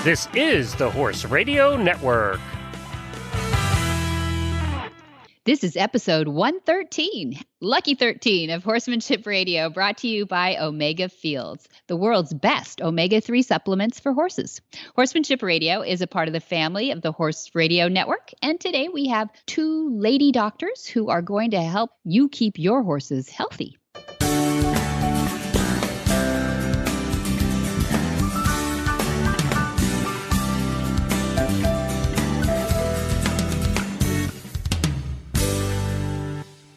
This is the Horse Radio Network. This is episode 113, Lucky 13 of Horsemanship Radio, brought to you by Omega Fields, the world's best omega-3 supplements for horses. Horsemanship Radio is a part of the family of the Horse Radio Network, and today we have two lady doctors who are going to help you keep your horses healthy.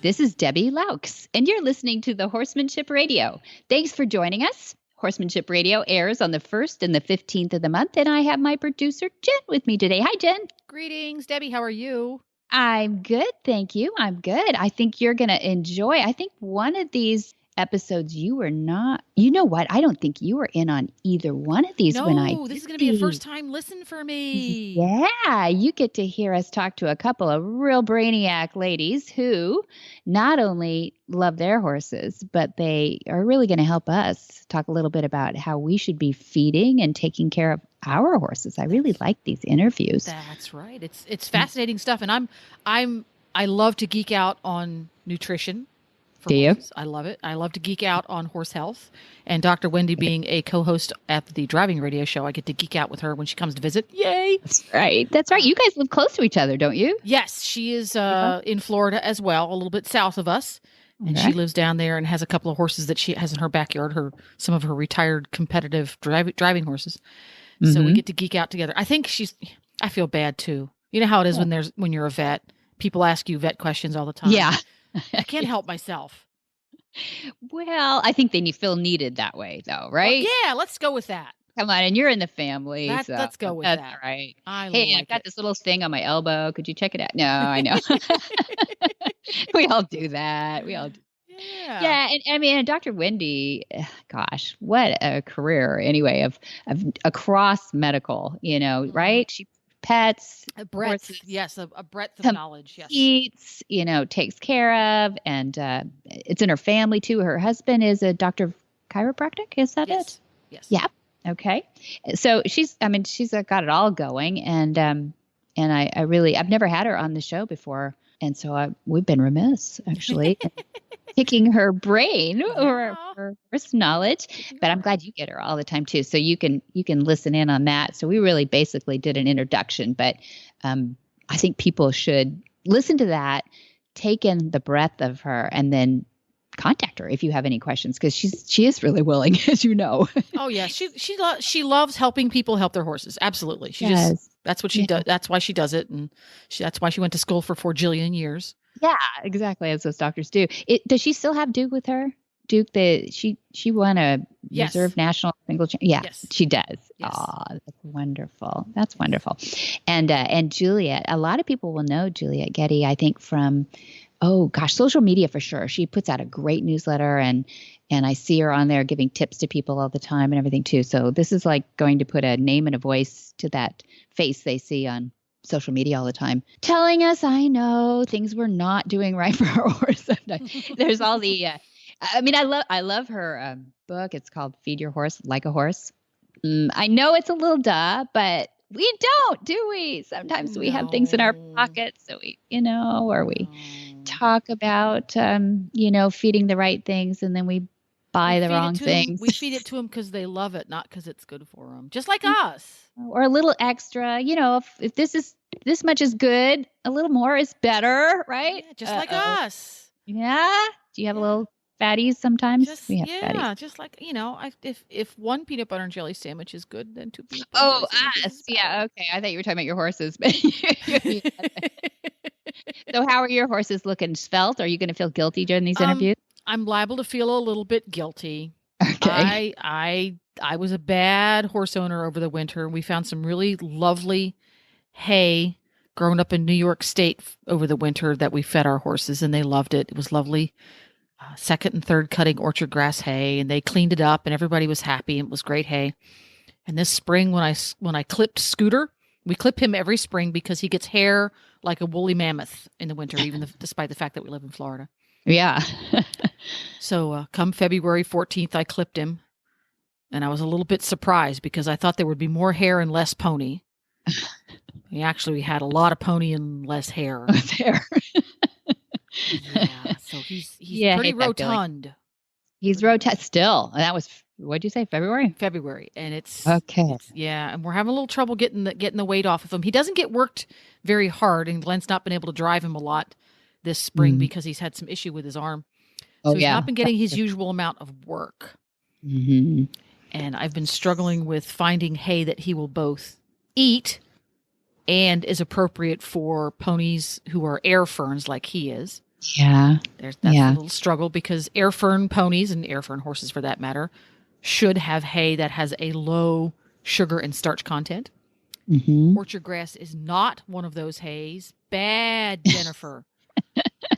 This is Debbie Laux, and you're listening to the Horsemanship Radio. Thanks for joining us. Horsemanship Radio airs on the 1st and the 15th of the month, and I have my producer, Jen, with me today. Hi, Jen. Greetings, Debbie. How are you? I'm good, thank you. I'm good. I think you're going to enjoy. I think one of these episodes you were not, you know what? I don't think you were in on either one of these when I No, this is going to be a first-time listen for me. Yeah, you get to hear us talk to a couple of real brainiac ladies who not only love their horses, but they are really going to help us talk a little bit about how we should be feeding and taking care of our horses. I really like these interviews. That's right. It's fascinating stuff, and I love to geek out on nutrition. Do you? I love it. I love to geek out on horse health. And Dr. Wendy being a co-host at the driving radio show, I get to geek out with her when she comes to visit. Yay! That's right. That's right. You guys live close to each other, don't you? Yes, she is in Florida as well, a little bit south of us. And she lives down there and has a couple of horses that she has in her backyard, some of her retired competitive driving horses. Mm-hmm. So we get to geek out together. I think I feel bad too. You know how it is when you're a vet. People ask you vet questions all the time. Yeah. I can't help myself. Well, I think then you feel needed that way, though, right? Well, yeah, let's go with that. Come on, and you're in the family. Let's go with that. That's right. I've got this little thing on my elbow. Could you check it out? No, I know. We all do that. We all do. Yeah, and I mean, Dr. Wendy, gosh, what a career anyway of across medical, right? She pets, a breadth, horses, yes, a breadth of knowledge, yes. Eats, takes care of, and it's in her family too. Her husband is a doctor of chiropractic. Is that it? Yes. Yeah. Okay. So she's got it all going, and I've never had her on the show before, and so we've been remiss actually. Picking her brain or her first knowledge, but I'm glad you get her all the time too. So you can listen in on that. So we really basically did an introduction, but I think people should listen to that, take in the breadth of her, and then contact her if you have any questions, because she is really willing, as you know. Oh yeah, she loves helping people help their horses. Absolutely, that's what she does. That's why she does it, and that's why she went to school for 4 jillion years. Yeah, exactly, as those doctors do. Does she still have Duke with her? Duke, she won a reserve national single champion. Yeah, yes. She does. Yes. Oh, that's wonderful. That's wonderful. And Juliet, a lot of people will know Juliet Getty, I think, from social media for sure. She puts out a great newsletter, and I see her on there giving tips to people all the time and everything too. So this is like going to put a name and a voice to that face they see on social media all the time, telling us, I know, things we're not doing right for our horse. There's all the, I love her book. It's called Feed Your Horse Like a Horse. I know it's a little duh, but we don't, do we? Sometimes we have things in our pockets, so we talk about, feeding the right things, and then we buy the wrong things. We feed it to them because they love it, not because it's good for them. Just like us. Or a little extra, if this much is good, a little more is better, right? Yeah, just like us. Yeah. Do you have a little fatties sometimes? We have fatties. Just like, if one peanut butter and jelly sandwich is good, then 2 peanut butter us. Yeah. Okay. I thought you were talking about your horses. But So how are your horses looking? Svelte? Are you going to feel guilty during these interviews? I'm liable to feel a little bit guilty. Okay. I was a bad horse owner over the winter. We found some really lovely hay grown up in New York State over the winter that we fed our horses, and they loved it. It was lovely. Second and third cutting orchard grass hay, and they cleaned it up, and everybody was happy. It was great hay. And this spring, when I clipped Scooter, we clip him every spring because he gets hair like a woolly mammoth in the winter, despite the fact that we live in Florida. Yeah. So come February 14th, I clipped him. And I was a little bit surprised because I thought there would be more hair and less pony. He actually had a lot of pony and less hair. Hair. Yeah, so he's Yeah, I pretty hate that feeling. rotund. He's rotund still. And that was, what'd you say, February? February, and Okay. and we're having a little trouble getting the weight off of him. He doesn't get worked very hard, and Glenn's not been able to drive him a lot this spring because he's had some issue with his arm. So he's not been getting his usual amount of work. Mm-hmm. And I've been struggling with finding hay that he will both eat and is appropriate for ponies who are air ferns like he is. Yeah. That's a little struggle because air fern ponies and air fern horses for that matter should have hay that has a low sugar and starch content. Mm-hmm. Orchard grass is not one of those hays. Bad, Jennifer.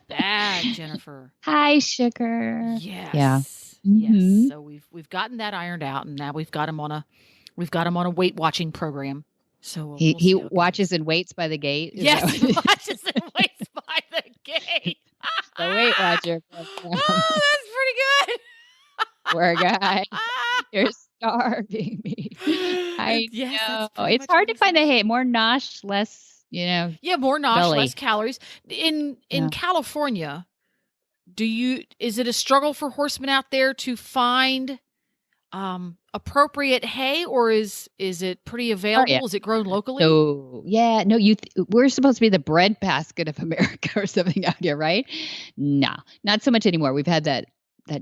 Bad, Jennifer. High sugar. Yes. Yeah. Yes. Mm-hmm. So we've gotten that ironed out, and now we've got him on a weight watching program. So we'll He see how it watches goes. and waits by the gate. Is Yes, that he what- watches and waits by the gate. the Weight Watcher. Oh, that's pretty good. Poor guy. You're starving me. I Yes, know. that's pretty It's much hard what to find the it hay. More nosh, less, Yeah, more nosh, belly. less calories. In Yeah. California, is it a struggle for horsemen out there to find appropriate hay, or is it pretty available? yeah. Is it grown locally? So yeah, no, we're supposed to be the breadbasket of America or something out here, right? No, not so much anymore. We've had that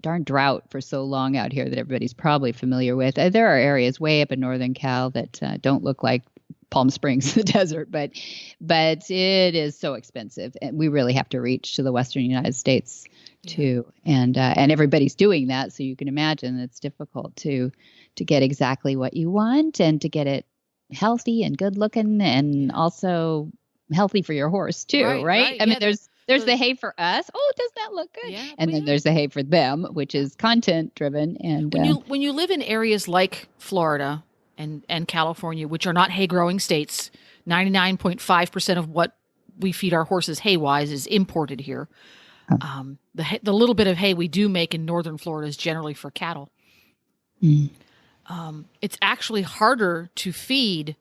darn drought for so long out here that everybody's probably familiar with. There are areas way up in northern Cal that don't look like Palm Springs, the desert, but it is so expensive, and we really have to reach to the western United States too, and everybody's doing that, so you can imagine it's difficult to get exactly what you want and to get it healthy and good looking and also healthy for your horse too, right? I mean, there's the hay for us. Oh, doesn't that look good? Yeah, and then there's the hay for them, which is content driven. And when you live in areas like Florida and California, which are not hay growing states, 99.5% of what we feed our horses hay wise is imported here. The little bit of hay we do make in northern Florida is generally for cattle. Mm. It's actually harder to feed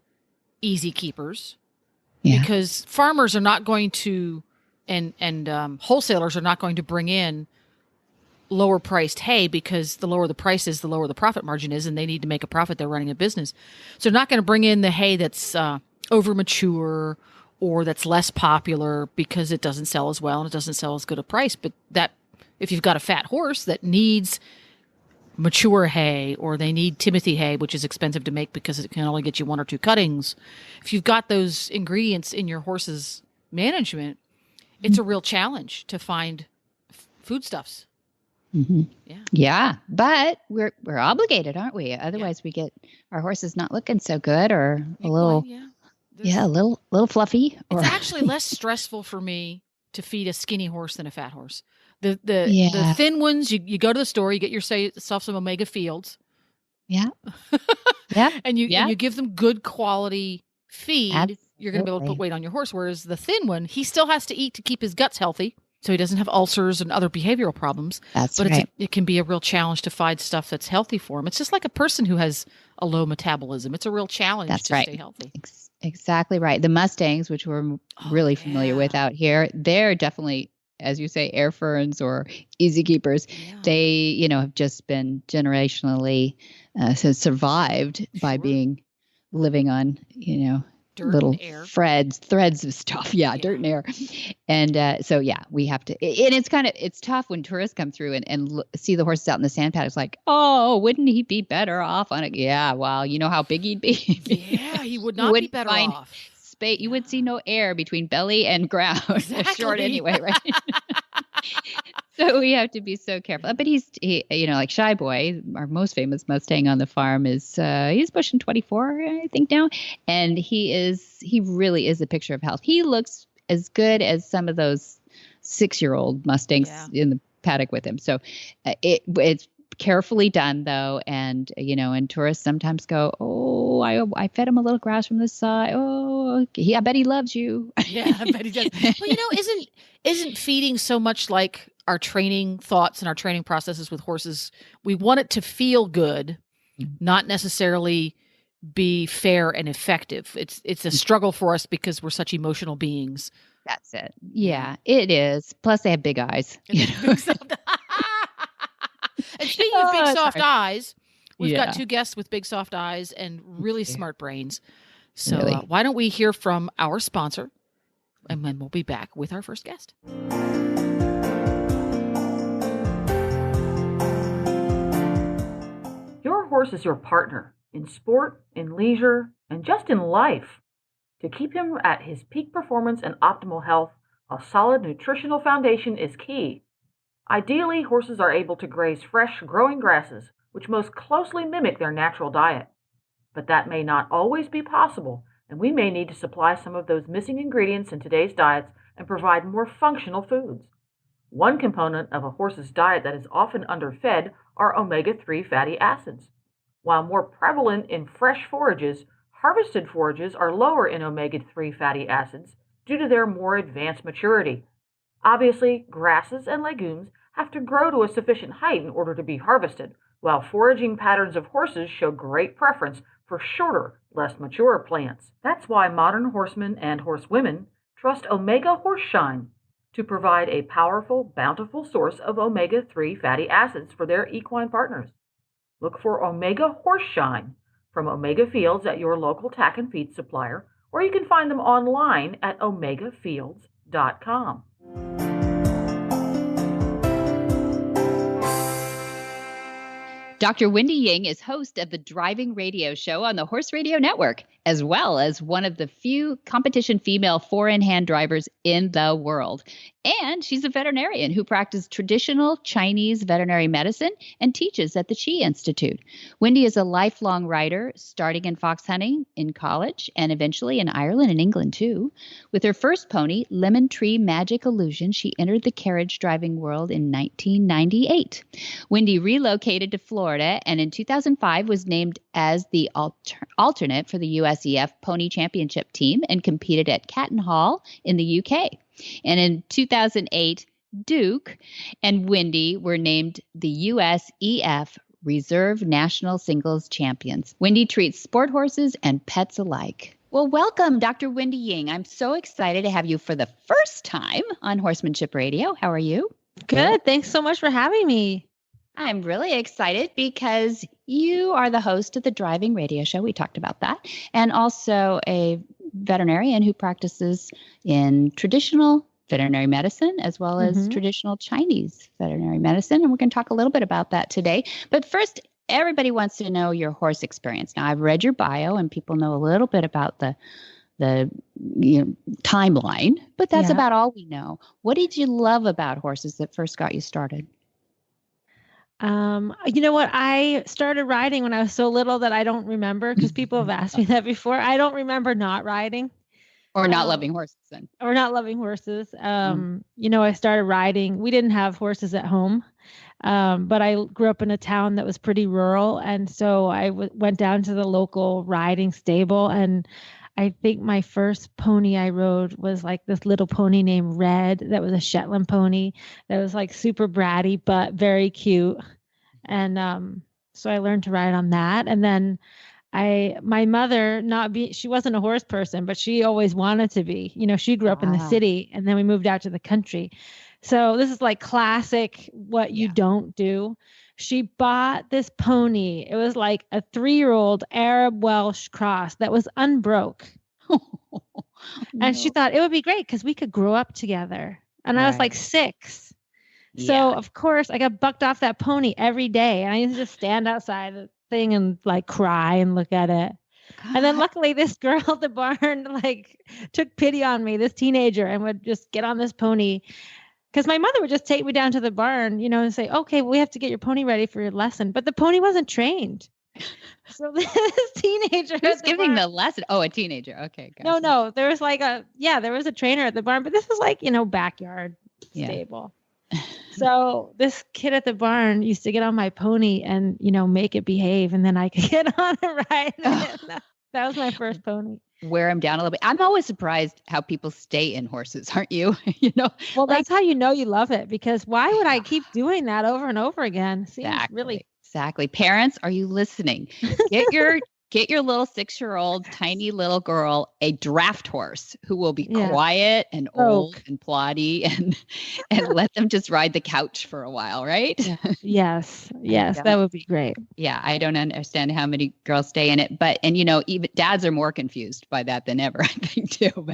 easy keepers Yeah. because farmers are not going to, and wholesalers are not going to bring in lower priced hay, because the lower the price is, the lower the profit margin is, and they need to make a profit. They're running a business. So they're not going to bring in the hay that's over mature or that's less popular because it doesn't sell as well and it doesn't sell as good a price. But that, if you've got a fat horse that needs mature hay, or they need Timothy hay, which is expensive to make because it can only get you 1 or 2 cuttings. If you've got those ingredients in your horse's management, it's a real challenge to find foodstuffs. Mm-hmm. Yeah. Yeah, but we're obligated, aren't we? Otherwise, we get our horses not looking so good, or a little, a little fluffy. It's actually less stressful for me to feed a skinny horse than a fat horse. The thin ones, you go to the store, you get yourself some Omega Fields. Yeah. Yeah. and you give them good quality feed. Absolutely. You're going to be able to put weight on your horse. Whereas the thin one, he still has to eat to keep his guts healthy, so he doesn't have ulcers and other behavioral problems. That's but right. it can be a real challenge to find stuff that's healthy for him. It's just like a person who has a low metabolism. It's a real challenge to stay healthy. Exactly right. The Mustangs, which we're really familiar with out here, they're definitely, as you say, air ferns or easy keepers. Yeah. They, have just been generationally survived by living on, dirt little and air. threads of stuff. Yeah, dirt and air. And so, we have to, and it's tough when tourists come through and see the horses out in the sand paddock. It's like, oh, wouldn't he be better off on it? Yeah, well, you know how big he'd be. Yeah, he would not be better off. You would see no air between belly and ground. Exactly. Short anyway, right? So we have to be so careful. But he, like Shy Boy, our most famous Mustang on the farm, he's pushing 24, I think now, and he really is a picture of health. He looks as good as some of those 6-year-old Mustangs in the paddock with him. So it's carefully done though, and and tourists sometimes go, oh, I fed him a little grass from the side. Oh, I bet he loves you. Yeah, I bet he does. Well, isn't feeding so much like our training thoughts and our training processes with horses? We want it to feel good, not necessarily be fair and effective. It's a struggle for us because we're such emotional beings. That's it. Yeah, it is. Plus, they have big eyes. And speaking of big soft eyes, we've got two guests with big soft eyes and really smart brains. So why don't we hear from our sponsor, and then we'll be back with our first guest. Your horse is your partner in sport, in leisure, and just in life. To keep him at his peak performance and optimal health, a solid nutritional foundation is key. Ideally, horses are able to graze fresh, growing grasses, which most closely mimic their natural diet. But that may not always be possible, and we may need to supply some of those missing ingredients in today's diets and provide more functional foods. One component of a horse's diet that is often underfed are omega-3 fatty acids. While more prevalent in fresh forages, harvested forages are lower in omega-3 fatty acids due to their more advanced maturity. Obviously, grasses and legumes have to grow to a sufficient height in order to be harvested, while foraging patterns of horses show great preference for shorter, less mature plants. That's why modern horsemen and horsewomen trust Omega Horseshine to provide a powerful, bountiful source of omega-3 fatty acids for their equine partners. Look for Omega Horseshine from Omega Fields at your local tack and feed supplier, or you can find them online at omegafields.com. Dr. Wendy Ying is host of the Driving Radio Show on the Horse Radio Network, as well as one of the few competition female four-in-hand drivers in the world. And she's a veterinarian who practices traditional Chinese veterinary medicine and teaches at the Qi Institute. Wendy is a lifelong rider, starting in fox hunting in college and eventually in Ireland and England too. With her first pony, Lemon Tree Magic Illusion, she entered the carriage driving world in 1998. Wendy relocated to Florida and in 2005 was named as the alternate for the USEF Pony Championship team and competed at Catton Hall in the UK. And in 2008, Duke and Wendy were named the USEF Reserve National Singles Champions. Wendy treats sport horses and pets alike. Well, welcome, Dr. Wendy Ying. I'm so excited to have you for the first time on Horsemanship Radio. How are you? Good. Thanks so much for having me. I'm really excited because you are the host of the Driving Radio Show. We talked about that. And also a veterinarian who practices in traditional veterinary medicine as well as traditional Chinese veterinary medicine. And we're going to talk a little bit about that today. But first, everybody wants to know your horse experience. Now, I've read your bio and people know a little bit about the timeline, but that's about all we know. What did you love about horses that first got you started? You know what? I started riding when I was so little that I don't remember, because people have asked me that before. I don't remember not riding. Or not loving horses then. Or not loving horses. I started riding. We didn't have horses at home, but I grew up in a town that was pretty rural. And so I went down to the local riding stable. And I think my first pony I rode was like this little pony named Red. That was a Shetland pony that was like super bratty, but very cute. And so I learned to ride on that. And then my mother, she wasn't a horse person, but she always wanted to be. She grew up in the city, and then we moved out to the country. So this is like classic what you don't do. She bought this pony. It was like a 3-year-old Arab Welsh cross that was unbroke. And she thought it would be great because we could grow up together. And I was like 6. So of course I got bucked off that pony every day. And I used to just stand outside the thing and like cry and look at it. And then luckily this girl at the barn like took pity on me, this teenager, and would just get on this pony. Because my mother would just take me down to the barn, and say, okay, we have to get your pony ready for your lesson. But the pony wasn't trained. So this teenager who's giving the lesson? Oh, a teenager. Okay. Gotcha. No. There was there was a trainer at the barn, but this was like, backyard stable. So this kid at the barn used to get on my pony and, make it behave. And then I could get on and ride it. That was my first pony. Wear him down a little bit. I'm always surprised how people stay in horses, aren't you? Well, that's how you know you love it, because why would I keep doing that over and over again? Seems really Exactly. Parents, are you listening? Get your little 6-year-old tiny little girl a draft horse who will be quiet and old and ploddy and let them just ride the couch for a while, right? Yeah. Yes. Yes, that would be great. Yeah, I don't understand how many girls stay in it, and even dads are more confused by that than ever, I think too.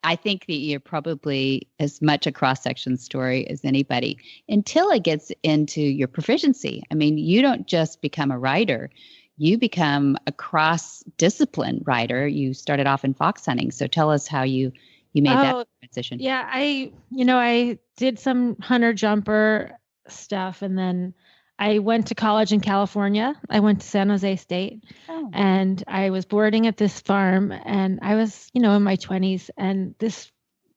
I think that you're probably as much a cross-section story as anybody until it gets into your proficiency. I mean, you don't just become a writer, you become a cross-discipline writer. You started off in fox hunting. So tell us how you made that transition. Yeah, I did some hunter jumper stuff, and then I went to college in California. I went to San Jose State, and I was boarding at this farm, and I was, in my 20s, and this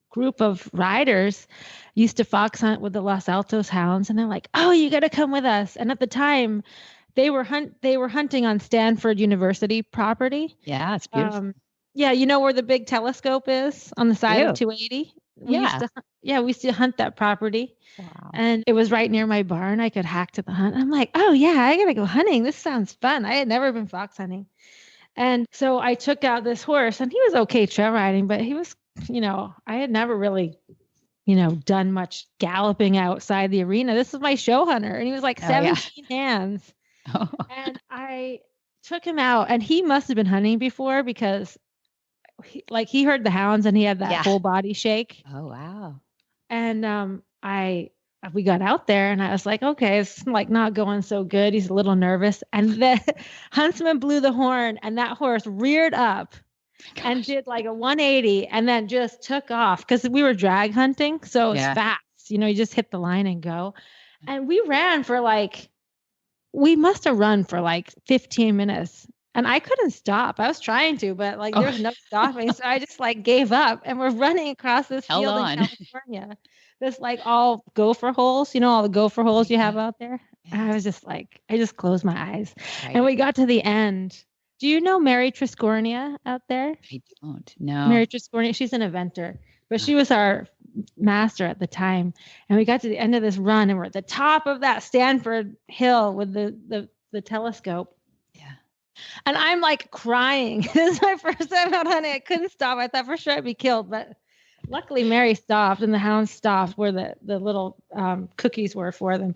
group of riders used to fox hunt with the Los Altos hounds, and they're like, "Oh, you got to come with us." And at the time, they were hunting on Stanford University property. Yeah, it's beautiful. Yeah, you know where the big telescope is on the side of 280? We used to hunt that property. Wow. And it was right near my barn. I could hack to the hunt. I'm like, oh yeah, I got to go hunting. This sounds fun. I had never been fox hunting. And so I took out this horse, and he was okay trail riding, but he was, I had never really, done much galloping outside the arena. This was my show hunter, and he was like 17 hands. Oh. And I took him out, and he must have been hunting before because he heard the hounds and he had that whole body shake. Oh, wow. And we got out there, and I was like, okay, it's like not going so good. He's a little nervous. And the huntsman blew the horn, and that horse reared up and did like a 180 and then just took off because we were drag hunting. So it's fast, you just hit the line and go. And we ran we must have run for like 15 minutes. And I couldn't stop. I was trying to, but there was no stopping. So I just gave up, and we're running across this field in California. This all gopher holes, all the gopher holes you have out there. And I was just I just closed my eyes. Right. And we got to the end. Do you know Mary Triscornia out there? I don't know. Mary Triscornia, she's an eventer, but she was our master at the time. And we got to the end of this run, and we're at the top of that Stanford hill with the telescope. And I'm crying. This is my first time out hunting. I couldn't stop. I thought for sure I'd be killed, but luckily Mary stopped, and the hounds stopped where the little cookies were for them.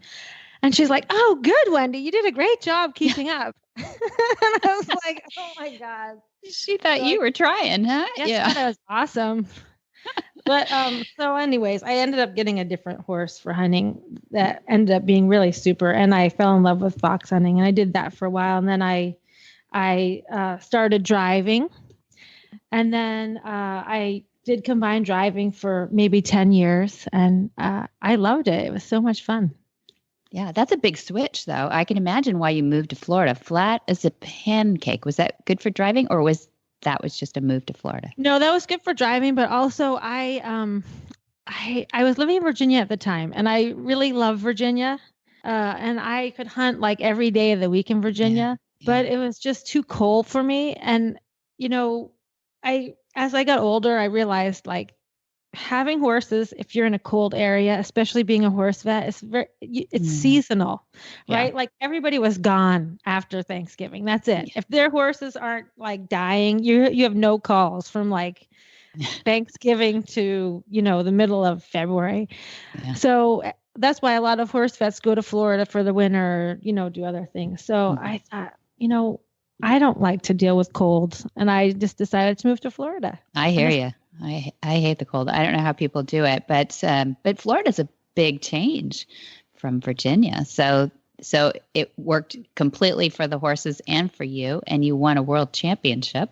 And she's like, "Oh, good, Wendy. You did a great job keeping up." And I was like, "Oh my God." She thought you were trying, huh? Yeah. That was awesome. But so anyways, I ended up getting a different horse for hunting that ended up being really super. And I fell in love with fox hunting, and I did that for a while. And then I started driving, and then I did combined driving for maybe 10 years, and I loved it. It was so much fun. Yeah, that's a big switch, though. I can imagine why you moved to Florida. Flat as a pancake. Was that good for driving, or was just a move to Florida? No, that was good for driving, but also I was living in Virginia at the time, and I really love Virginia, and I could hunt every day of the week in Virginia. But it was just too cold for me. And, as I got older, I realized having horses, if you're in a cold area, especially being a horse vet, it's seasonal, right? Everybody was gone after Thanksgiving. That's it. If their horses aren't dying, you have no calls from Thanksgiving to, the middle of February. Yeah. So that's why a lot of horse vets go to Florida for the winter, do other things. So I thought, I don't like to deal with cold, and I just decided to move to Florida. I hear you. I hate the cold. I don't know how people do it, but Florida's a big change from Virginia. So it worked completely for the horses and for you, and you won a world championship.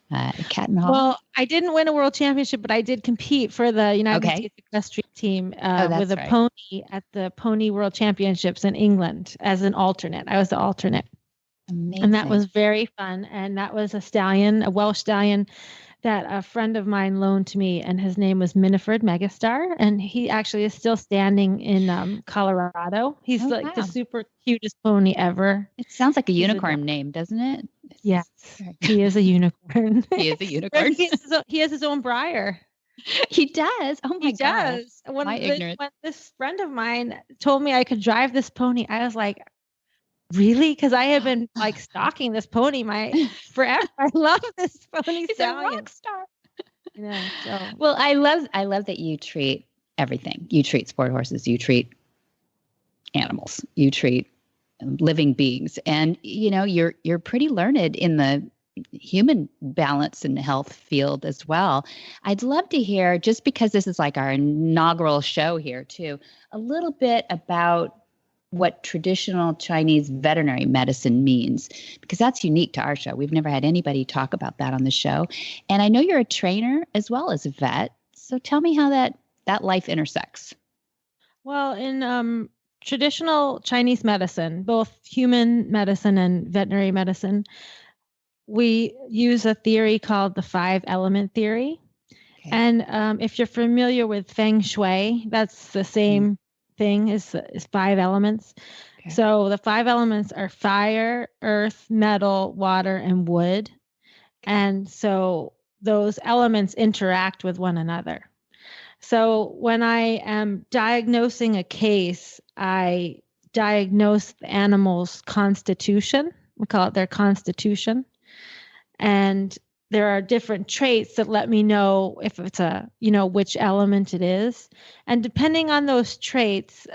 Cat and Hawk. Well, I didn't win a world championship, but I did compete for the United States equestrian team with a pony at the Pony World Championships in England as an alternate. I was the alternate. Amazing. And that was very fun. And that was a Welsh stallion that a friend of mine loaned to me, and his name was Minifred Megastar. And he actually is still standing in Colorado. He's the super cutest pony ever. It sounds like a unicorn name, doesn't it? Yes, he is a unicorn. He is a unicorn. He has his own Breyer. He does. Oh my He God. does. My ignorance. When this friend of mine told me I could drive this pony, I was like, really? Because I have been like stalking this pony forever. I love this pony He's stallion. a rock star. So Well, I love that you treat everything. You treat sport horses, you treat animals, you treat living beings, and you're pretty learned in the human balance and health field as well. I'd love to hear, just because this is like our inaugural show here too, a little bit about what traditional Chinese veterinary medicine means, because that's unique to our show. We've never had anybody talk about that on the show. And I know you're a trainer as well as a vet. So tell me how that life intersects. Well, in traditional Chinese medicine, both human medicine and veterinary medicine, we use a theory called the 5-element theory. Okay. And if you're familiar with Feng Shui, that's the same thing as 5 elements. Okay. So the 5 elements are fire, earth, metal, water, and wood. And so those elements interact with one another. So when I am diagnosing a case, I diagnose the animal's constitution. We call it their constitution. And there are different traits that let me know if it's which element it is. And depending on those traits,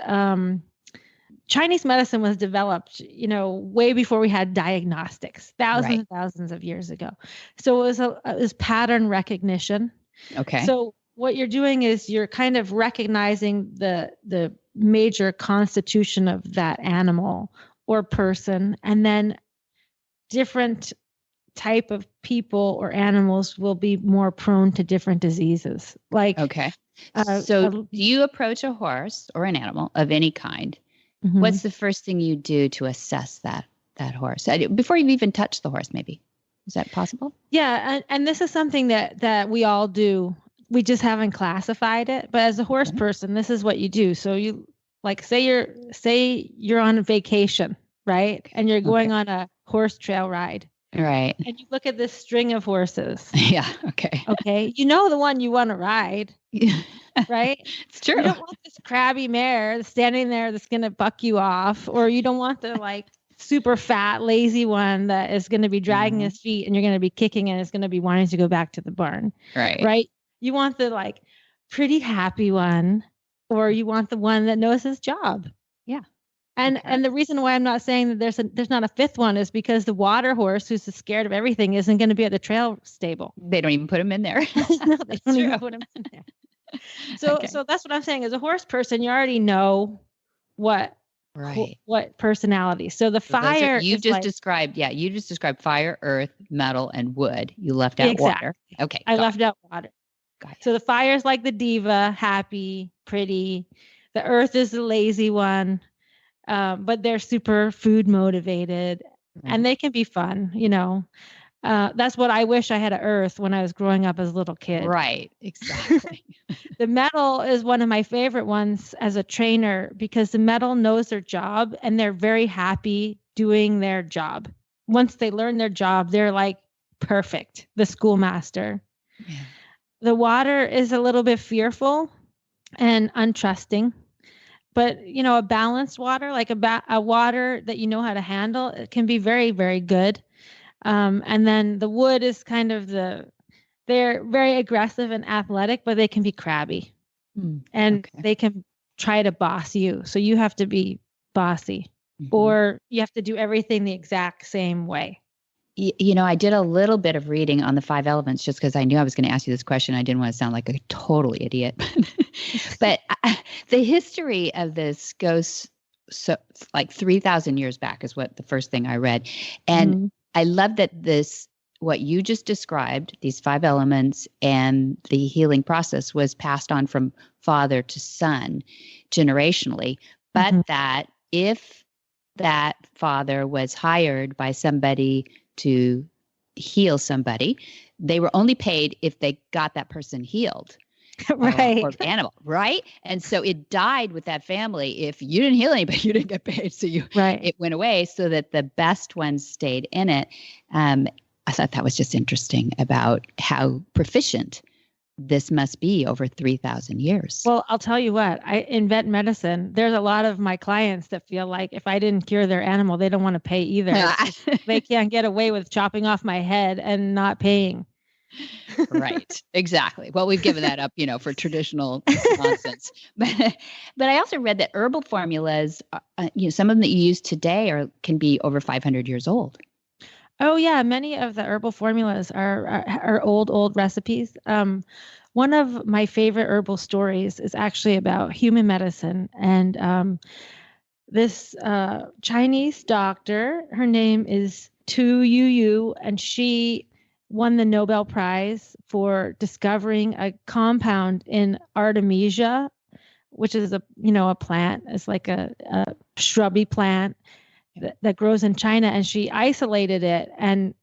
Chinese medicine was developed, way before we had diagnostics, thousands and thousands of years ago. So it was pattern recognition. Okay. So what you're doing is you're kind of recognizing the major constitution of that animal or person, and then different type of people or animals will be more prone to different diseases. Okay. So do you approach a horse or an animal of any kind? Mm-hmm. What's the first thing you do to assess that horse before you even touch the horse? Maybe is that possible? Yeah, and this is something that we all do. We just haven't classified it. But as a horse person, this is what you do. So you say you're on vacation, right? And you're going on a horse trail ride. Right. And you look at this string of horses. Yeah. Okay. Okay. You know the one you want to ride. Right? It's true. You don't want this crabby mare standing there that's going to buck you off, or you don't want the super fat, lazy one that is going to be dragging his feet and you're going to be kicking and it's going to be wanting to go back to the barn. Right. Right. You want the pretty happy one, or you want the one that knows his job. Yeah. And the reason why I'm not saying that there's not a 5th one is because the water horse, who's scared of everything, isn't going to be at the trail stable. They don't even put him in there. No, they don't even put him in there. So that's what I'm saying. As a horse person, you already know what personality. So the fire you just described fire, earth, metal, and wood. You left out water. Okay. I left out water. Got it. So the fire is like the diva, happy, pretty. The earth is the lazy one. But they're super food motivated, and they can be fun, That's what I wish I had an earth when I was growing up as a little kid. Right, exactly. The metal is one of my favorite ones as a trainer, because the metal knows their job and they're very happy doing their job. Once they learn their job, they're perfect, the schoolmaster. Yeah. The water is a little bit fearful and untrusting. But, a balanced water, like a water that you know how to handle, it can be very, very good. And then the wood is kind of they're very aggressive and athletic, but they can be crabby. And they can try to boss you. So you have to be bossy, or you have to do everything the exact same way. I did a little bit of reading on the 5 elements just because I knew I was going to ask you this question. I didn't want to sound like a total idiot. But the history of this goes 3,000 years back is what the first thing I read. And I love that what you just described, these 5 elements and the healing process, was passed on from father to son generationally. But that if that father was hired by somebody to heal somebody, they were only paid if they got that person healed. Right. Or animal, right? And so it died with that family. If you didn't heal anybody, you didn't get paid. So it went away, so that the best ones stayed in it. I thought that was just interesting about how proficient this must be over 3,000 years. Well, I'll tell you what, in vet medicine, there's a lot of my clients that feel like if I didn't cure their animal, they don't want to pay either. They can't get away with chopping off my head and not paying. Right. Exactly. Well, we've given that up, for traditional nonsense. But I also read that herbal formulas, some of them that you use today can be over 500 years old. Oh yeah, many of the herbal formulas are old recipes. One of my favorite herbal stories is actually about human medicine, and this Chinese doctor, her name is Tu Yu, and she won the Nobel Prize for discovering a compound in Artemisia, which is a plant. It's like a shrubby plant that grows in China, and she isolated it and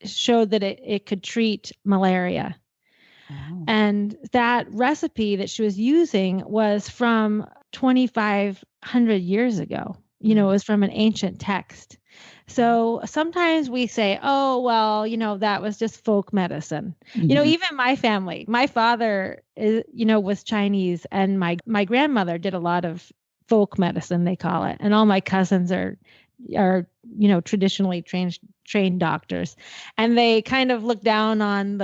showed that it could treat malaria. Wow. And that recipe that she was using was from 2,500 years ago. It was from an ancient text. So sometimes we say, oh, well, that was just folk medicine. Mm-hmm. Even my family, my father was Chinese, and my grandmother did a lot of folk medicine, they call it. And all my cousins are traditionally trained doctors, and they kind of look down on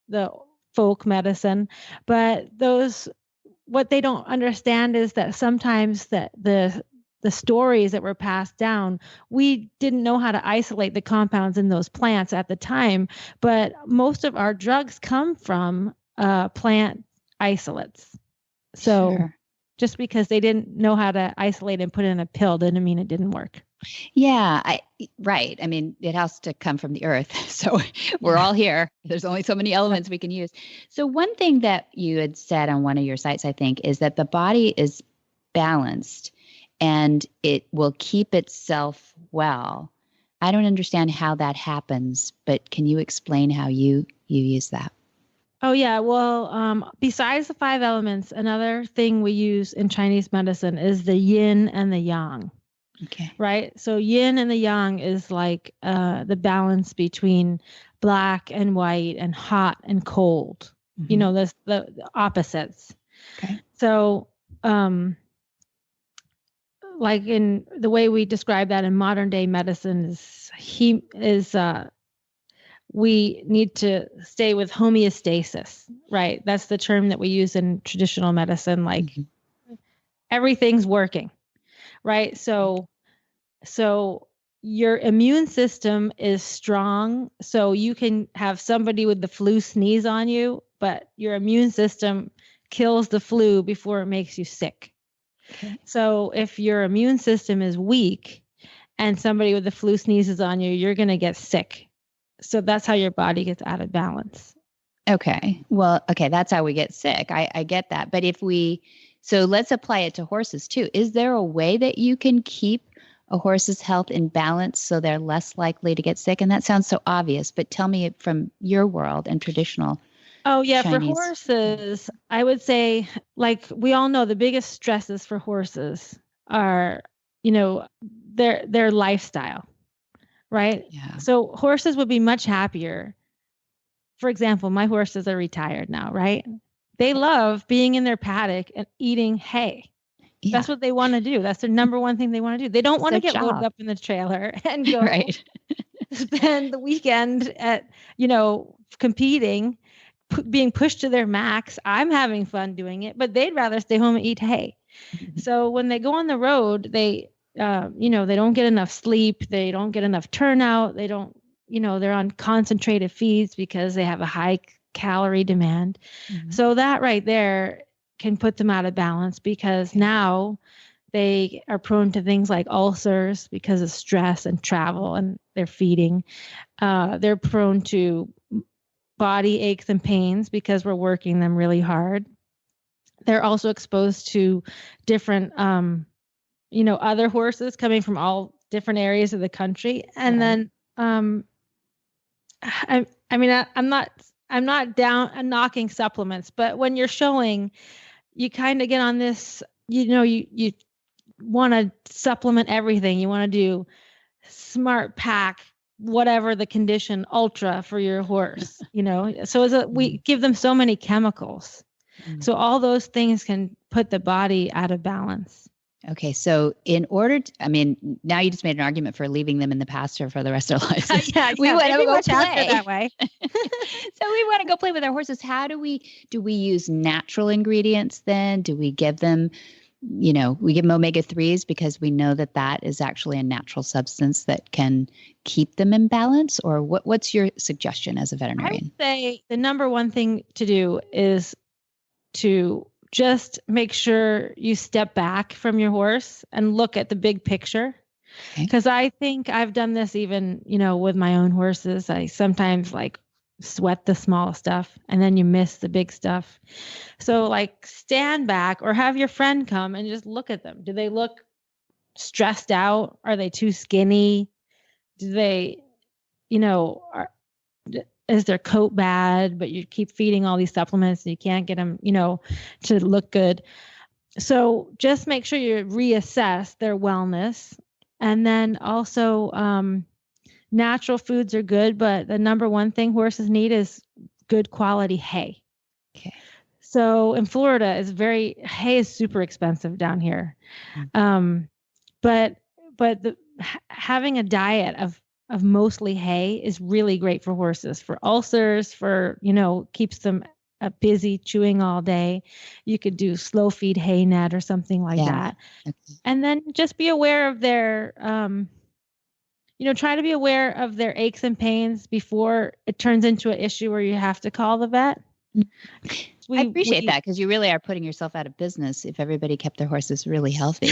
the folk medicine. But what they don't understand is that sometimes the stories that were passed down, we didn't know how to isolate the compounds in those plants at the time, but most of our drugs come from plant isolates. So sure. Just because they didn't know how to isolate and put in a pill didn't mean it didn't work. Yeah, right. I mean, it has to come from the earth. So we're all here. There's only so many elements we can use. So one thing that you had said on one of your sites, I think, is that the body is balanced and it will keep itself well. I don't understand how that happens, but can you explain how you use that? Oh, yeah. Well, besides the 5 elements, another thing we use in Chinese medicine is the yin and the yang. Okay. Right. So yin and the yang is like the balance between black and white and hot and cold. Mm-hmm. The opposites. Okay. So, like in the way we describe that in modern day medicine we need to stay with homeostasis, right? That's the term that we use in traditional medicine. Like mm-hmm. everything's working, right? So your immune system is strong. So you can have somebody with the flu sneeze on you, but your immune system kills the flu before it makes you sick. Okay. So if your immune system is weak and somebody with the flu sneezes on you, you're going to get sick. So that's how your body gets out of balance. Okay. Well, okay. That's how we get sick. I get that. But so let's apply it to horses too. Is there a way that you can keep a horse's health in balance so they're less likely to get sick? And that sounds so obvious, but tell me from your world and traditional. Oh yeah. Chinese. For horses, I would say, like we all know, the biggest stresses for horses are, their lifestyle. Right? Yeah. So horses would be much happier. For example, my horses are retired now, right? They love being in their paddock and eating hay. Yeah. That's what they want to do. That's their number one thing they want to do. They don't want to get loaded up in the trailer and go right. spend the weekend at, competing, being pushed to their max. I'm having fun doing it, but they'd rather stay home and eat hay. Mm-hmm. So when they go on the road, they don't get enough sleep. They don't get enough turnout. They don't, they're on concentrated feeds because they have a high calorie demand. Mm-hmm. So that right there can put them out of balance because now they are prone to things like ulcers because of stress and travel and their feeding. They're prone to body aches and pains because we're working them really hard. They're also exposed to different, other horses coming from all different areas of the country. And then, I'm not down knocking supplements, but when you're showing, you kind of get on this, you want to supplement everything. You want to do smart pack whatever the condition, ultra for your horse, so we give them so many chemicals. So all those things can put the body out of balance. Okay. So now you just made an argument for leaving them in the pasture for the rest of their lives. We want to go play that way. So we want to go play with our horses. How do we use natural ingredients then? Do we give them, we give them omega-3s because we know that is actually a natural substance that can keep them in balance? Or what's your suggestion as a veterinarian? I would say the number one thing to do is to just make sure you step back from your horse and look at the big picture. Because I think I've done this even, with my own horses. I sometimes sweat the small stuff and then you miss the big stuff. So stand back or have your friend come and just look at them. Do they look stressed out? Are they too skinny? Do they, is their coat bad, but you keep feeding all these supplements and you can't get them, to look good. So just make sure you reassess their wellness. And then also, natural foods are good, but the number one thing horses need is good quality hay. Okay. So in Florida, hay is super expensive down here. But having a diet of mostly hay is really great for horses, for ulcers, keeps them busy chewing all day. You could do slow feed hay net or something like that. Okay. And then just be aware of their, try to be aware of their aches and pains before it turns into an issue where you have to call the vet. I appreciate that because you really are putting yourself out of business if everybody kept their horses really healthy.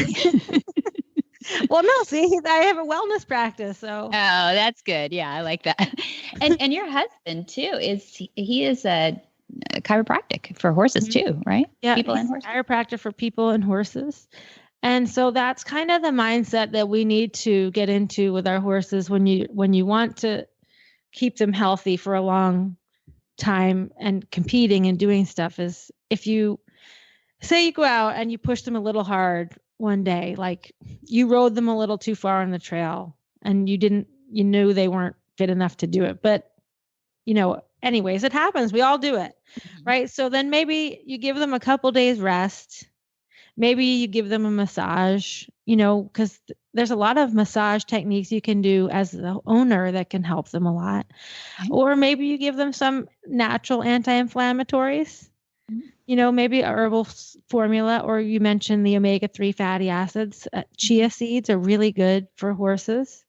Well, no, see, I have a wellness practice, so. Oh, that's good. Yeah, I like that. And your husband too he is a chiropractic for horses too, right? Yeah, people and horses. Chiropractor for people and horses. And so that's kind of the mindset that we need to get into with our horses when you want to keep them healthy for a long time and competing and doing stuff is if you say you go out and you push them a little hard one day, you rode them a little too far on the trail and you knew they weren't fit enough to do it. But, anyways, it happens. We all do it. Right. So then maybe you give them a couple days rest. Maybe you give them a massage, because there's a lot of massage techniques you can do as the owner that can help them a lot. Or maybe you give them some natural anti-inflammatories. Maybe a herbal formula, or you mentioned the omega-3 fatty acids. Chia seeds are really good for horses.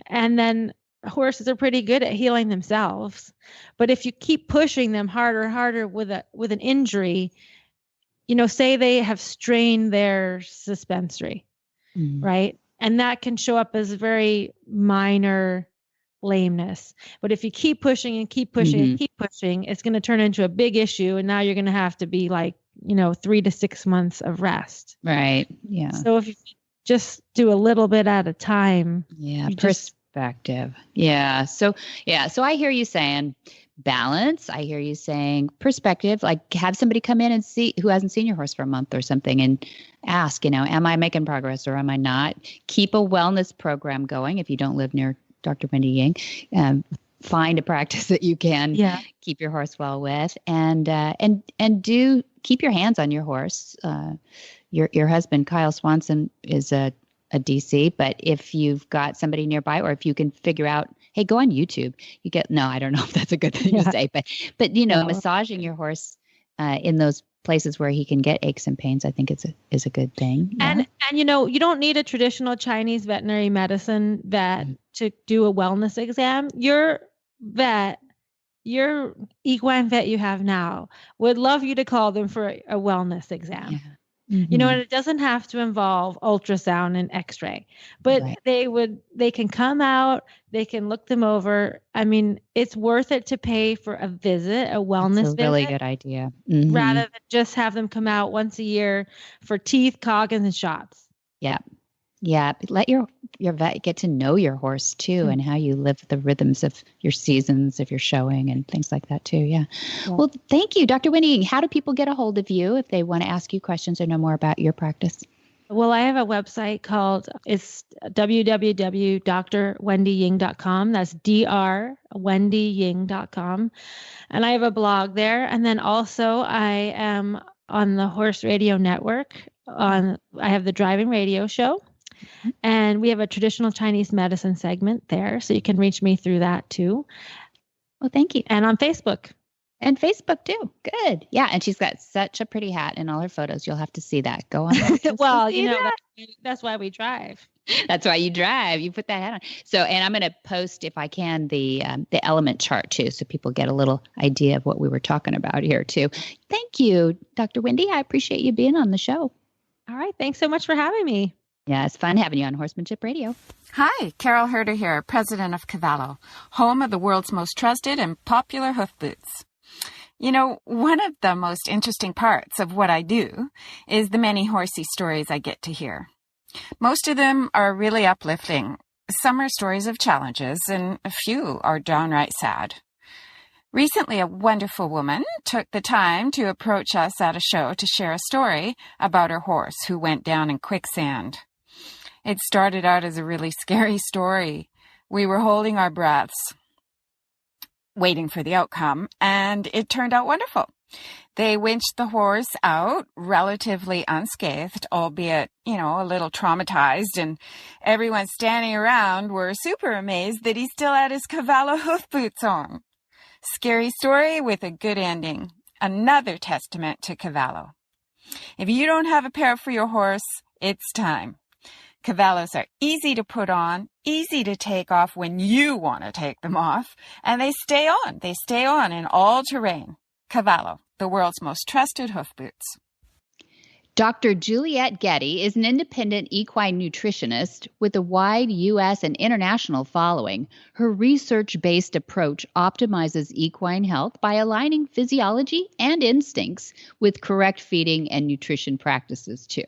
And then horses are pretty good at healing themselves. But if you keep pushing them harder and harder with an injury, say they have strained their suspensory, right? And that can show up as very minor lameness. But if you keep pushing and keep pushing and keep pushing, it's going to turn into a big issue. And now you're going to have to be 3 to 6 months of rest. Right. Yeah. So if you just do a little bit at a time. Yeah. Perspective. Yeah. So I hear you saying balance. I hear you saying perspective, have somebody come in and see who hasn't seen your horse for a month or something and ask, am I making progress or am I not? Keep a wellness program going. If you don't live near Dr. Wendy Ying, find a practice that you can keep your horse well with, and do keep your hands on your horse. Your husband, Kyle Swanson, is a DC, but if you've got somebody nearby, or if you can figure out, hey, go on YouTube. I don't know if that's a good thing to say, but massaging your horse in those places where he can get aches and pains, I think is a good thing. Yeah. And you don't need a traditional Chinese veterinary medicine vet to do a wellness exam. Your equine vet you have now would love you to call them for a wellness exam. Yeah. And it doesn't have to involve ultrasound and x-ray, but they can come out, they can look them over. I mean, it's worth it to pay for a visit, a wellness visit. That's a really good idea. Rather than just have them come out once a year for teeth, coggins, and shots. Yeah. Yeah. Let your vet get to know your horse too, and how you live the rhythms of your seasons, if you're showing and things like that too. Yeah. Well, thank you, Dr. Wendy. How do people get a hold of you if they want to ask you questions or know more about your practice? Well, I have a website called, it's www.drwendyying.com. That's drwendyying.com. And I have a blog there. And then also I am on the Horse Radio Network. I have the Driving Radio Show. And we have a traditional Chinese medicine segment there. So you can reach me through that too. Well, thank you. And on Facebook. And Facebook too. Good. Yeah. And she's got such a pretty hat in all her photos. You'll have to see that. Go on. Well, you know, that's why we drive. That's why you drive. You put that hat on. So, and I'm going to post, if I can, the element chart too, so people get a little idea of what we were talking about here too. Thank you, Dr. Wendy. I appreciate you being on the show. All right. Thanks so much for having me. Yeah, it's fun having you on Horsemanship Radio. Hi, Carol Herder here, president of Cavallo, home of the world's most trusted and popular hoof boots. You know, one of the most interesting parts of what I do is the many horsey stories I get to hear. Most of them are really uplifting. Some are stories of challenges, and a few are downright sad. Recently, a wonderful woman took the time to approach us at a show to share a story about her horse who went down in quicksand. It started out as a really scary story. We were holding our breaths, waiting for the outcome, and it turned out wonderful. They winched the horse out relatively unscathed, albeit, a little traumatized, and everyone standing around were super amazed that he still had his Cavallo hoof boots on. Scary story with a good ending. Another testament to Cavallo. If you don't have a pair for your horse, it's time. Cavallos are easy to put on, easy to take off when you want to take them off, and they stay on. They stay on in all terrain. Cavallo, the world's most trusted hoof boots. Dr. Juliet Getty is an independent equine nutritionist with a wide U.S. and international following. Her research-based approach optimizes equine health by aligning physiology and instincts with correct feeding and nutrition practices, too.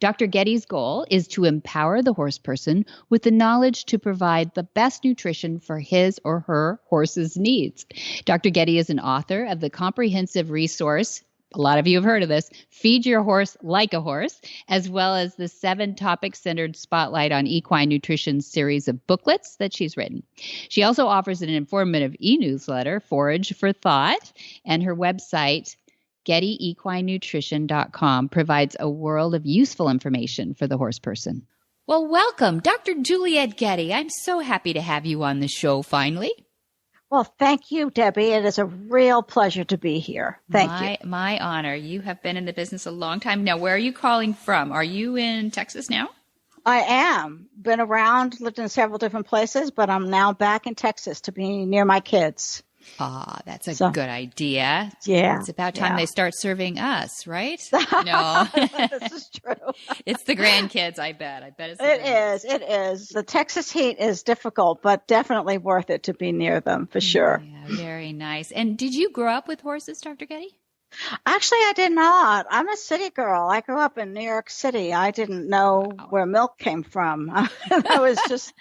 Dr. Getty's goal is to empower the horse person with the knowledge to provide the best nutrition for his or her horse's needs. Dr. Getty is an author of the comprehensive resource, a lot of you have heard of this, Feed Your Horse Like a Horse, as well as the 7 topic-centered Spotlight on Equine Nutrition series of booklets that she's written. She also offers an informative e-newsletter, Forage for Thought, and her website, GettyEquineNutrition.com, provides a world of useful information for the horse person. Well, welcome, Dr. Juliet Getty. I'm so happy to have you on the show finally. Well, thank you, Debbie. It is a real pleasure to be here. Thank you. My honor. You have been in the business a long time. Now, where are you calling from? Are you in Texas now? I am. Been around, lived in several different places, but I'm now back in Texas to be near my kids. Ah, that's a good idea. Yeah. It's about time they start serving us, right? No. This is true. It's the grandkids, I bet. It is. The Texas heat is difficult, but definitely worth it to be near them for sure. Yeah, very nice. And did you grow up with horses, Dr. Getty? Actually, I did not. I'm a city girl. I grew up in New York City. I didn't know where milk came from. I was just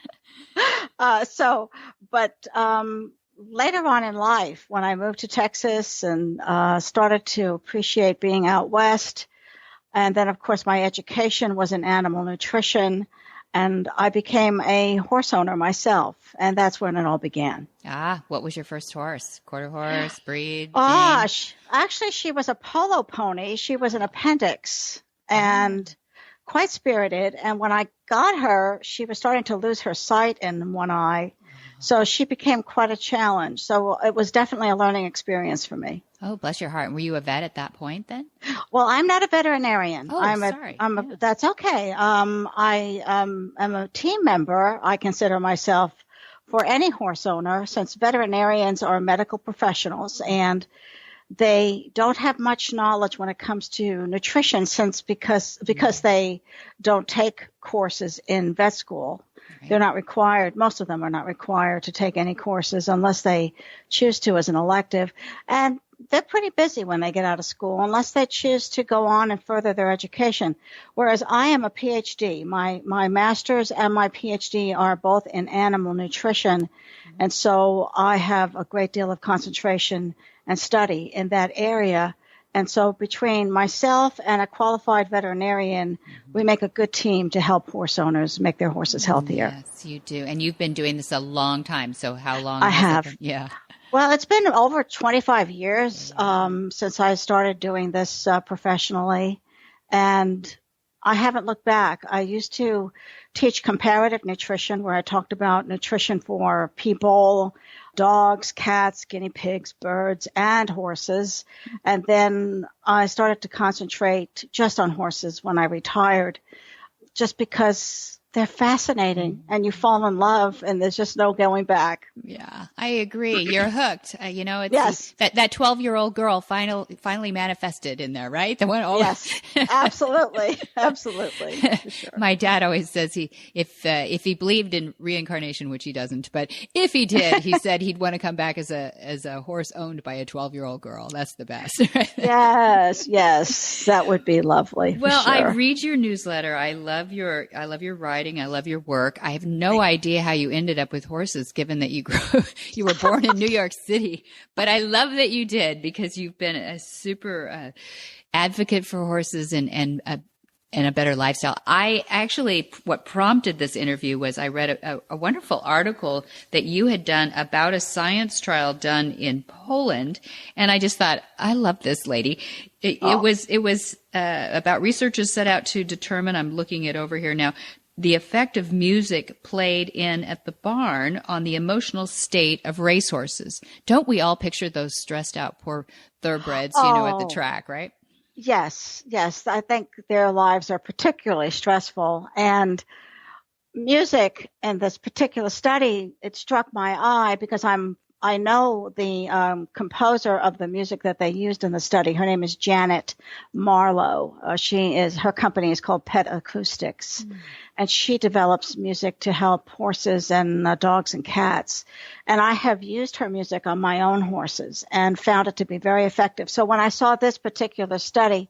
later on in life, when I moved to Texas and started to appreciate being out west, and then, of course, my education was in animal nutrition, and I became a horse owner myself, and that's when it all began. What was your first horse? Quarter horse, breed? Actually, she was a polo pony. She was an appendix and quite spirited, and when I got her, she was starting to lose her sight in one eye. So she became quite a challenge. So it was definitely a learning experience for me. Oh, bless your heart. Were you a vet at that point then? Well, I'm not a veterinarian. Oh, sorry. That's okay. I am a team member. I consider myself for any horse owner, since veterinarians are medical professionals and they don't have much knowledge when it comes to nutrition because they don't take courses in vet school. They're not required. Most of them are not required to take any courses unless they choose to as an elective. And they're pretty busy when they get out of school unless they choose to go on and further their education. Whereas I am a PhD. My master's and my PhD are both in animal nutrition. And so I have a great deal of concentration and study in that area. And so between myself and a qualified veterinarian, we make a good team to help horse owners make their horses healthier. Yes, you do. And you've been doing this a long time. So how long? I have. Yeah. Well, it's been over 25 years since I started doing this professionally. And I haven't looked back. I used to teach comparative nutrition, where I talked about nutrition for people, dogs, cats, guinea pigs, birds, and horses. And then I started to concentrate just on horses when I retired, just because they're fascinating and you fall in love and there's just no going back. Yeah, I agree. You're hooked. It's yes. that 12-year-old girl finally manifested in there, right? The one. Oh. Yes, absolutely. Absolutely. For sure. My dad always says if he believed in reincarnation, which he doesn't, but if he did, he said he'd want to come back as a horse owned by a 12-year-old girl. That's the best. Yes. That would be lovely. Well, sure. I read your newsletter. I love your writing. I love your work. I have no idea how you ended up with horses, given that you were born in New York City, but I love that you did, because you've been a super advocate for horses and a better lifestyle. What prompted this interview was I read a wonderful article that you had done about a science trial done in Poland. And I just thought, I love this lady. It was about researchers set out to determine, I'm looking it over here now, the effect of music played in at the barn on the emotional state of racehorses. Don't we all picture those stressed out poor thoroughbreds, at the track, right? Yes. I think their lives are particularly stressful. And music in this particular study, it struck my eye because I know the composer of the music that they used in the study. Her name is Janet Marlowe. Her company is called Pet Acoustics. And she develops music to help horses and dogs and cats. And I have used her music on my own horses and found it to be very effective. So when I saw this particular study,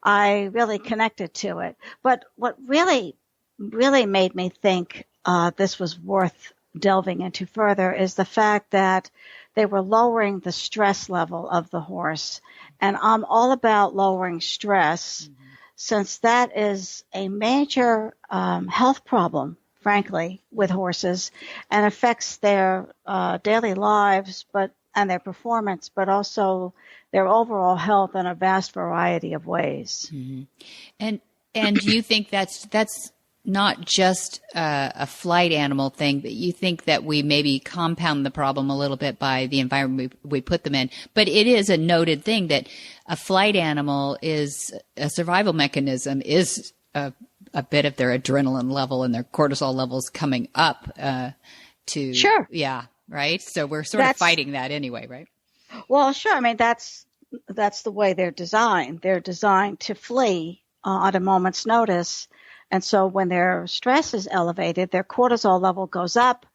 I really connected to it. But what really, really made me think this was worth delving into further is the fact that they were lowering the stress level of the horse. And I'm all about lowering stress, since that is a major health problem, frankly, with horses, and affects their daily lives and their performance, but also their overall health in a vast variety of ways. Mm-hmm. And you think that's not just a flight animal thing, but you think that we maybe compound the problem a little bit by the environment we put them in. But it is a noted thing that a flight animal is a survival mechanism, is a bit of their adrenaline level and their cortisol levels coming up to. Sure. Yeah. Right. So we're sort of fighting that anyway, right? Well, sure. I mean, that's the way they're designed. They're designed to flee at a moment's notice. And so when their stress is elevated, their cortisol level goes up,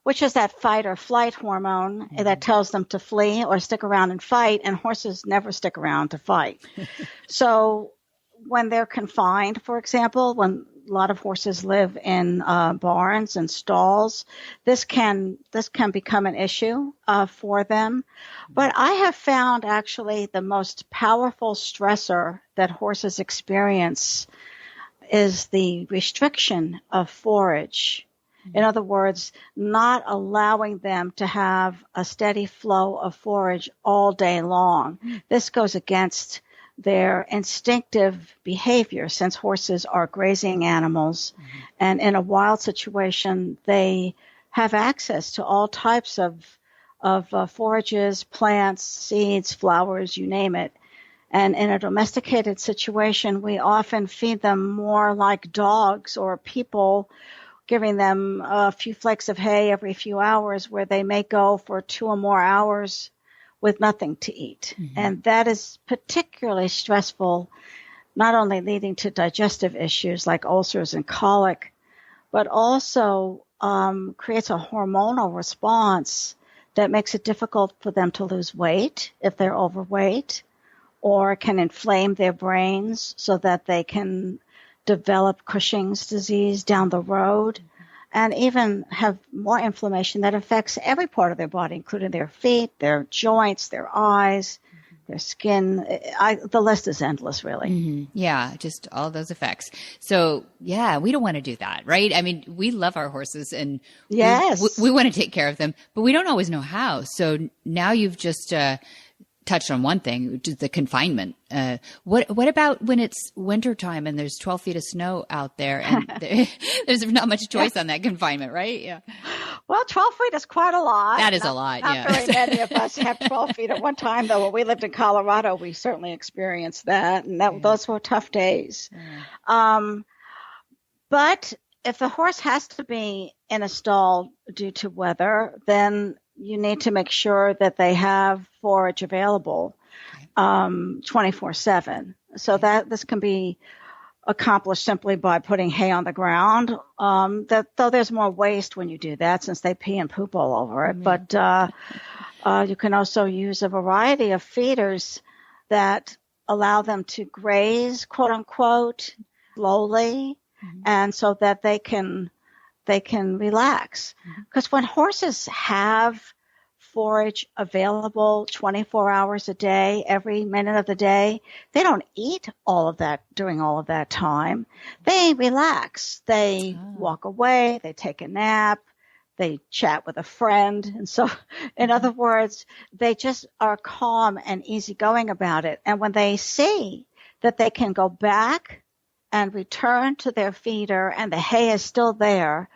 which is that fight or flight hormone that tells them to flee or stick around and fight. And horses never stick around to fight. So when they're confined, for example, when a lot of horses live in barns and stalls, this can become an issue for them. But I have found actually the most powerful stressor that horses experience is the restriction of forage. In other words, not allowing them to have a steady flow of forage all day long. This goes against their instinctive behavior, since horses are grazing animals. And in a wild situation, they have access to all types of forages, plants, seeds, flowers, you name it. And in a domesticated situation, we often feed them more like dogs or people, giving them a few flakes of hay every few hours, where they may go for 2 or more hours with nothing to eat. And that is particularly stressful, not only leading to digestive issues like ulcers and colic, but also creates a hormonal response that makes it difficult for them to lose weight if they're overweight, or can inflame their brains so that they can develop Cushing's disease down the road, and even have more inflammation that affects every part of their body, including their feet, their joints, their eyes, their skin. The list is endless, really. Mm-hmm. Yeah, just all those effects. So, yeah, we don't want to do that, right? I mean, we love our horses and yes, we want to take care of them, but we don't always know how. So now you've just touched on one thing, which is the confinement. What about when it's wintertime and there's 12 feet of snow out there and there's not much choice on that confinement, right? Yeah. Well, 12 feet is quite a lot. That is a lot, not yeah. Very many of us have 12 feet. At one time, though, when we lived in Colorado, we certainly experienced that, and those were tough days. But if the horse has to be in a stall due to weather, then you need to make sure that they have forage available 24/7. So that this can be accomplished simply by putting hay on the ground. Though there's more waste when you do that, since they pee and poop all over it. But you can also use a variety of feeders that allow them to graze, quote unquote, slowly, and so that they can relax. Because when horses have forage available 24 hours a day, every minute of the day, they don't eat all of that during all of that time. They relax. They walk away. They take a nap. They chat with a friend. And so, in other words, they just are calm and easygoing about it. And when they see that they can go back and return to their feeder and the hay is still there,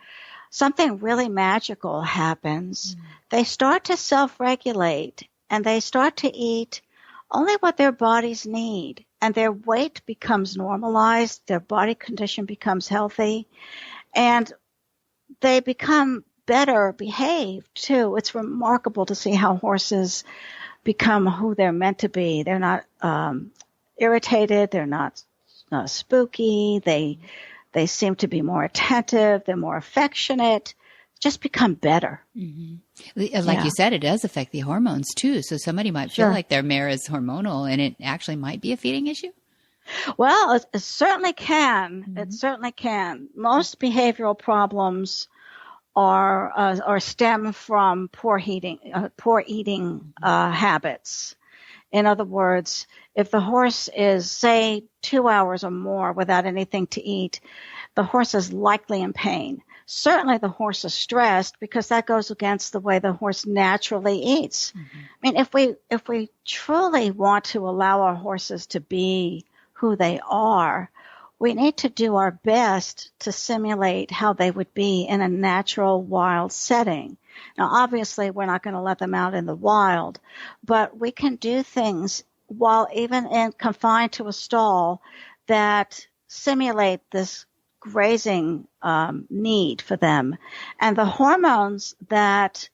something really magical happens. They start to self-regulate and they start to eat only what their bodies need, and their weight becomes normalized, their body condition becomes healthy, and they become better behaved too. It's remarkable to see how horses become who they're meant to be. They're not irritated, they're not spooky, they seem to be more attentive. They're more affectionate. Just become better. Like you said, it does affect the hormones too. So somebody might feel like their mare is hormonal, and it actually might be a feeding issue. Well, it certainly can. It certainly can. Most behavioral problems are stem from poor eating habits. In other words, if the horse is, say, 2 hours or more without anything to eat, the horse is likely in pain. Certainly the horse is stressed because that goes against the way the horse naturally eats. I mean, if we truly want to allow our horses to be who they are, we need to do our best to simulate how they would be in a natural wild setting. Now, obviously, we're not going to let them out in the wild, but we can do things while even confined to a stall that simulate this grazing need for them. And the hormones that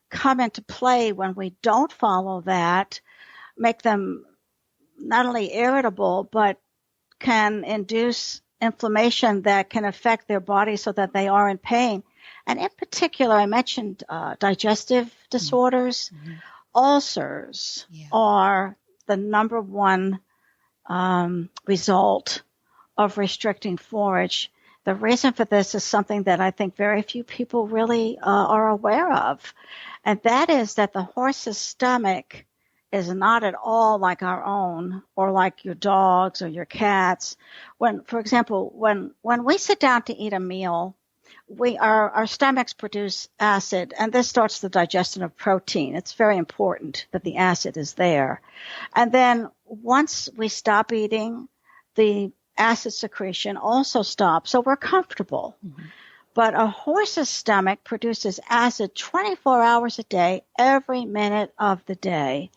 come into play when we don't follow that make them not only irritable, but can induce inflammation that can affect their body so that they are in pain. And in particular, I mentioned digestive disorders. Ulcers are the number one result of restricting forage. The reason for this is something that I think very few people really are aware of, and that is that the horse's stomach is not at all like our own or like your dog's or your cat's. When, for example, when we sit down to eat a meal, our stomachs produce acid, and this starts the digestion of protein. It's very important that the acid is there. And then once we stop eating, the acid secretion also stops, so we're comfortable. But a horse's stomach produces acid 24 hours a day, every minute of the day.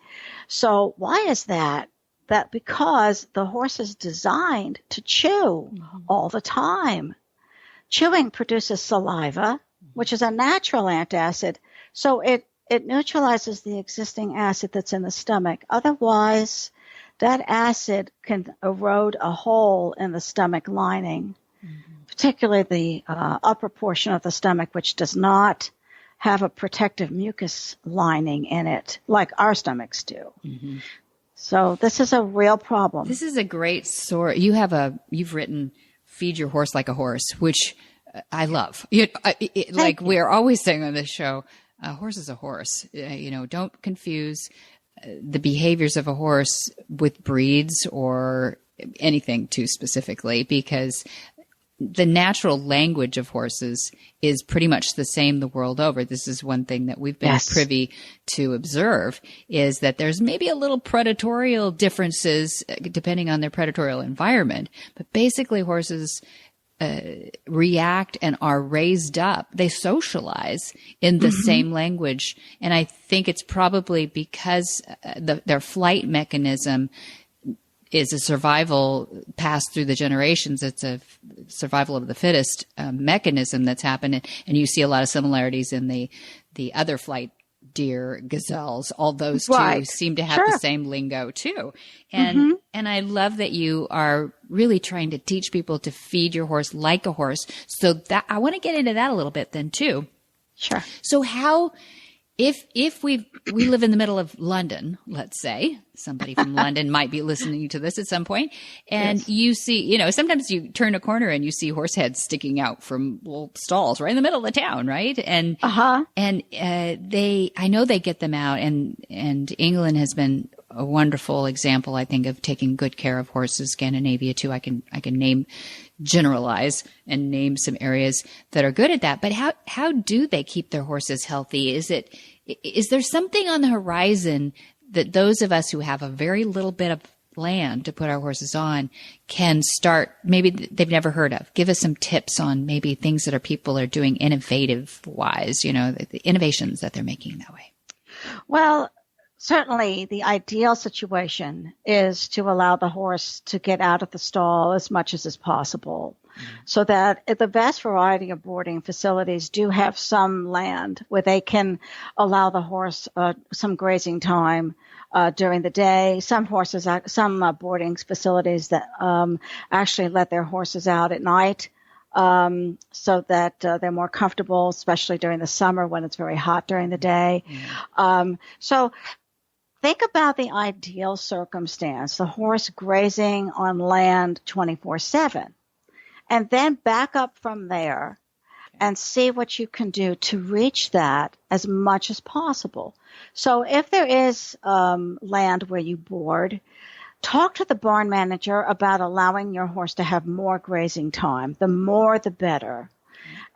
So why is that? That because the horse is designed to chew all the time. Chewing produces saliva, which is a natural antacid, so it neutralizes the existing acid that's in the stomach. Otherwise, that acid can erode a hole in the stomach lining, particularly the upper portion of the stomach, which does not have a protective mucus lining in it like our stomachs do. So this is a real problem. This is a great story. You've written Feed Your Horse Like a Horse, which I love. Like we're always saying on this show, a horse is a horse. Don't confuse the behaviors of a horse with breeds or anything too specifically, because the natural language of horses is pretty much the same the world over. This is one thing that we've been privy to observe, is that there's maybe a little predatorial differences depending on their predatorial environment. But basically horses react and are raised up. They socialize in the same language. And I think it's probably because their flight mechanism is a survival passed through the generations. It's a survival of the fittest mechanism that's happened. And you see a lot of similarities in the other flight deer, gazelles. All those two seem to have the same lingo too. And and I love that you are really trying to teach people to feed your horse like a horse. So that I want to get into that a little bit then too. Sure. So how, if we live in the middle of London, let's say, somebody from London might be listening to this at some point, and you see, sometimes you turn a corner and you see horse heads sticking out from little stalls right in the middle of the town, right? And I know they get them out, and England has been a wonderful example, I think, of taking good care of horses. Scandinavia too. I can generalize and name some areas that are good at that. But how do they keep their horses healthy? Is there something on the horizon that those of us who have a very little bit of land to put our horses on can start, maybe they've never heard of? Give us some tips on maybe things that people are doing innovative wise, the innovations that they're making that way. Well, certainly the ideal situation is to allow the horse to get out of the stall as much as is possible, so that the vast variety of boarding facilities do have some land where they can allow the horse some grazing time during the day. Some boarding facilities that actually let their horses out at night, so that they're more comfortable, especially during the summer when it's very hot during the day. So think about the ideal circumstance, the horse grazing on land 24/7, and then back up from there and see what you can do to reach that as much as possible. So if there is land where you board, talk to the barn manager about allowing your horse to have more grazing time. The more, the better.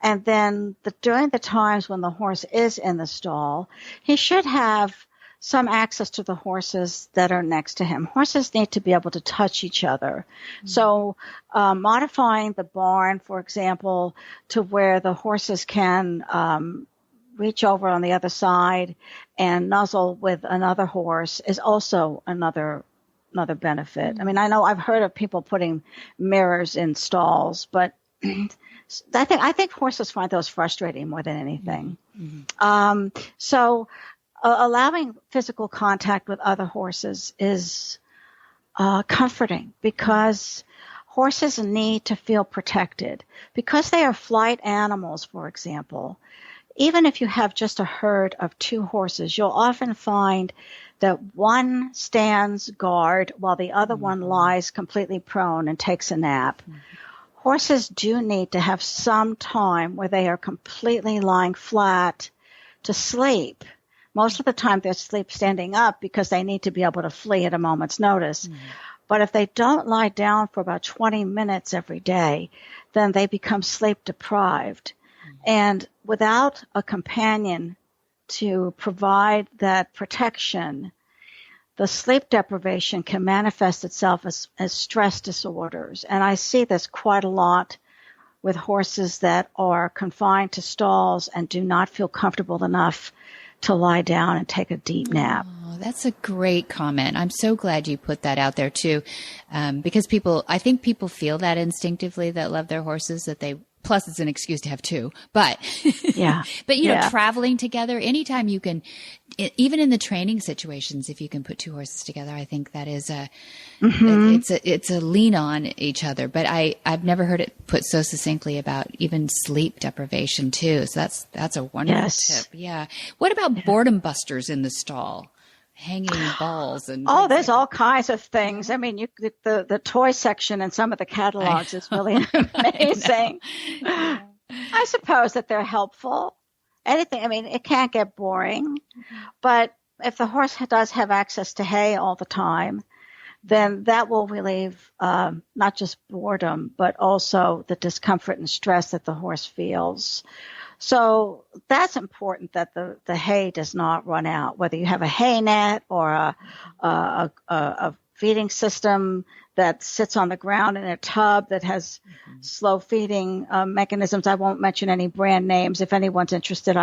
And then during the times when the horse is in the stall, he should have some access to the horses that are next to him. Horses need to be able to touch each other. So modifying the barn, for example, to where the horses can reach over on the other side and nuzzle with another horse is also another benefit. I mean, I know I've heard of people putting mirrors in stalls, but I think horses find those frustrating more than anything. So allowing physical contact with other horses is comforting, because horses need to feel protected. Because they are flight animals, for example, even if you have just a herd of 2 horses, you'll often find that one stands guard while the other one lies completely prone and takes a nap. Horses do need to have some time where they are completely lying flat to sleep. Most of the time they sleep standing up because they need to be able to flee at a moment's notice. But if they don't lie down for about 20 minutes every day, then they become sleep deprived. And without a companion to provide that protection, the sleep deprivation can manifest itself as stress disorders. And I see this quite a lot with horses that are confined to stalls and do not feel comfortable enough to lie down and take a deep nap. Oh, that's a great comment. I'm so glad you put that out there too. Because I think people feel that instinctively, that love their horses, that they, plus it's an excuse to have 2, but, but you know, traveling together, anytime you can, even in the training situations, if you can put 2 horses together, I think that is it's a lean on each other. But I've never heard it put so succinctly about even sleep deprivation too. So that's a wonderful tip. Yeah. What about boredom busters in the stall? Hanging balls and there's all kinds of things. I mean, the toy section in some of the catalogs is really amazing. I suppose that they're helpful. Anything. I mean, it can't get boring, but If the horse does have access to hay all the time, then that will relieve not just boredom, but also the discomfort and stress that the horse feels. So that's important, that the hay does not run out, whether you have a hay net or a feeding system that sits on the ground in a tub that has slow feeding mechanisms. I won't mention any brand names. If anyone's interested,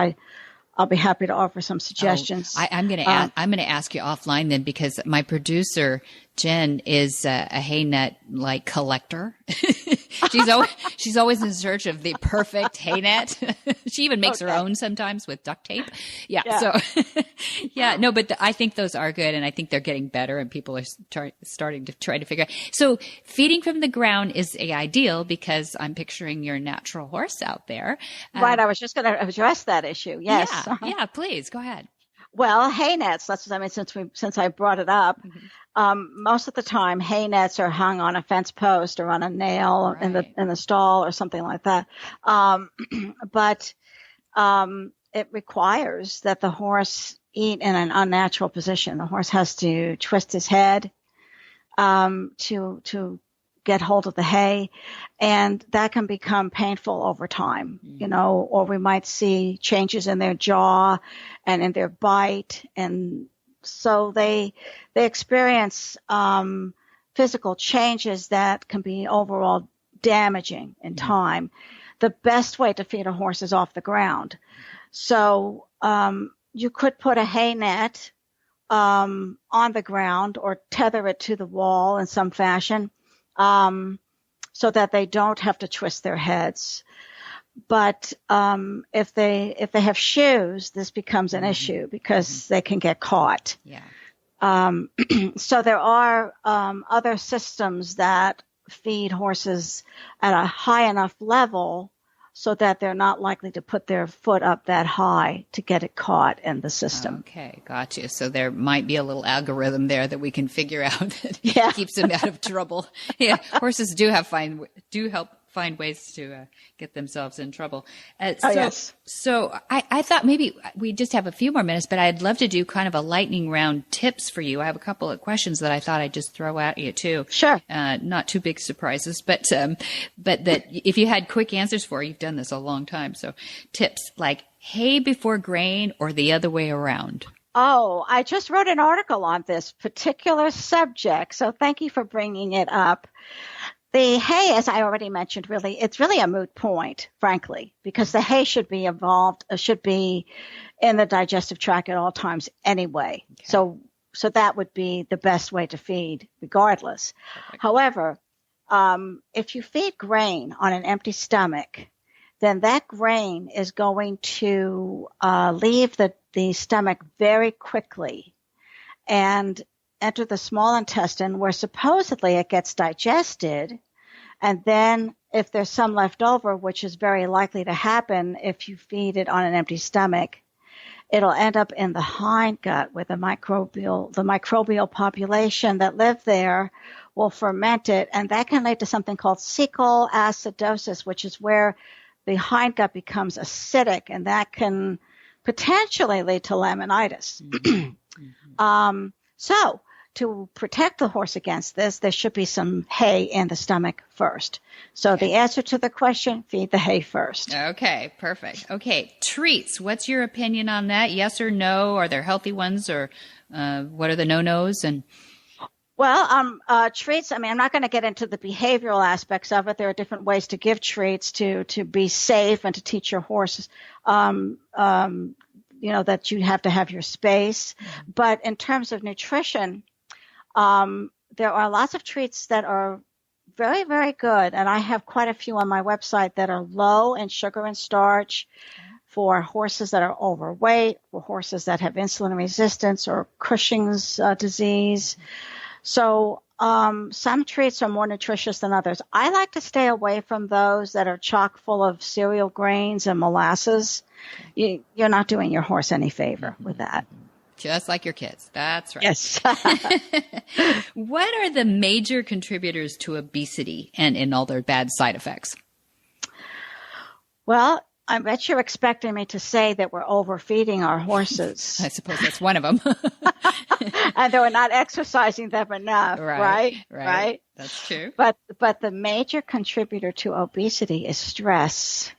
I'll be happy to offer some suggestions. I'm going to ask you offline then, because my producer Jen is a hay net like collector. she's always in search of the perfect hay net. She even makes her own sometimes with duct tape. Yeah. So no, but I think those are good, and I think they're getting better, and people are starting to try to figure out. So feeding from the ground is ideal, because I'm picturing your natural horse out there. Right. I was just going to address that issue. Yes. Yeah, please go ahead. Well, hay nets, since I brought it up, most of the time hay nets are hung on a fence post or on a nail in the stall or something like that. But it requires that the horse eat in an unnatural position. The horse has to twist his head to get hold of the hay, and that can become painful over time, or we might see changes in their jaw and in their bite. And so they experience physical changes that can be overall damaging in time. The best way to feed a horse is off the ground. So you could put a hay net on the ground or tether it to the wall in some fashion, so that they don't have to twist their heads. But if they have shoes, this becomes an issue, because they can get caught. Yeah. So there are other systems that feed horses at a high enough level so that they're not likely to put their foot up that high to get it caught in the system. Okay, gotcha. So there might be a little algorithm there that we can figure out that keeps them out of trouble. Yeah, horses do help find ways to get themselves in trouble. So I thought maybe we just have a few more minutes, but I'd love to do kind of a lightning round tips for you. I have a couple of questions that I thought I'd just throw at you too. Sure. Not too big surprises, but that if you had quick answers for, you've done this a long time. So tips like hay before grain or the other way around. Oh, I just wrote an article on this particular subject, so thank you for bringing it up. The hay, as I already mentioned, it's really a moot point, frankly, because the hay should be in the digestive tract at all times anyway. Okay. So that would be the best way to feed regardless. Perfect. However, if you feed grain on an empty stomach, then that grain is going to leave the stomach very quickly and enter the small intestine, where supposedly it gets digested. And then if there's some left over, which is very likely to happen if you feed it on an empty stomach, it'll end up in the hindgut, where the microbial population that live there will ferment it. And that can lead to something called cecal acidosis, which is where the hindgut becomes acidic, and that can potentially lead to laminitis. Mm-hmm. So to protect the horse against this, there should be some hay in the stomach first. So the answer to the question, feed the hay first. Okay, perfect. Okay, treats. What's your opinion on that? Yes or no? Are there healthy ones, or what are the no-nos? And well, treats, I mean, I'm not going to get into the behavioral aspects of it. There are different ways to give treats to be safe and to teach your horse, that you have to have your space. Mm-hmm. But in terms of nutrition, there are lots of treats that are very, very good. And I have quite a few on my website that are low in sugar and starch for horses that are overweight, for horses that have insulin resistance or Cushing's disease. So some treats are more nutritious than others. I like to stay away from those that are chock full of cereal grains and molasses. You're not doing your horse any favor with that. Just like your kids. That's right. Yes. What are the major contributors to obesity and all their bad side effects? Well, I bet you're expecting me to say that we're overfeeding our horses. I suppose that's one of them. And that we're not exercising them enough, right? That's true. But the major contributor to obesity is stress.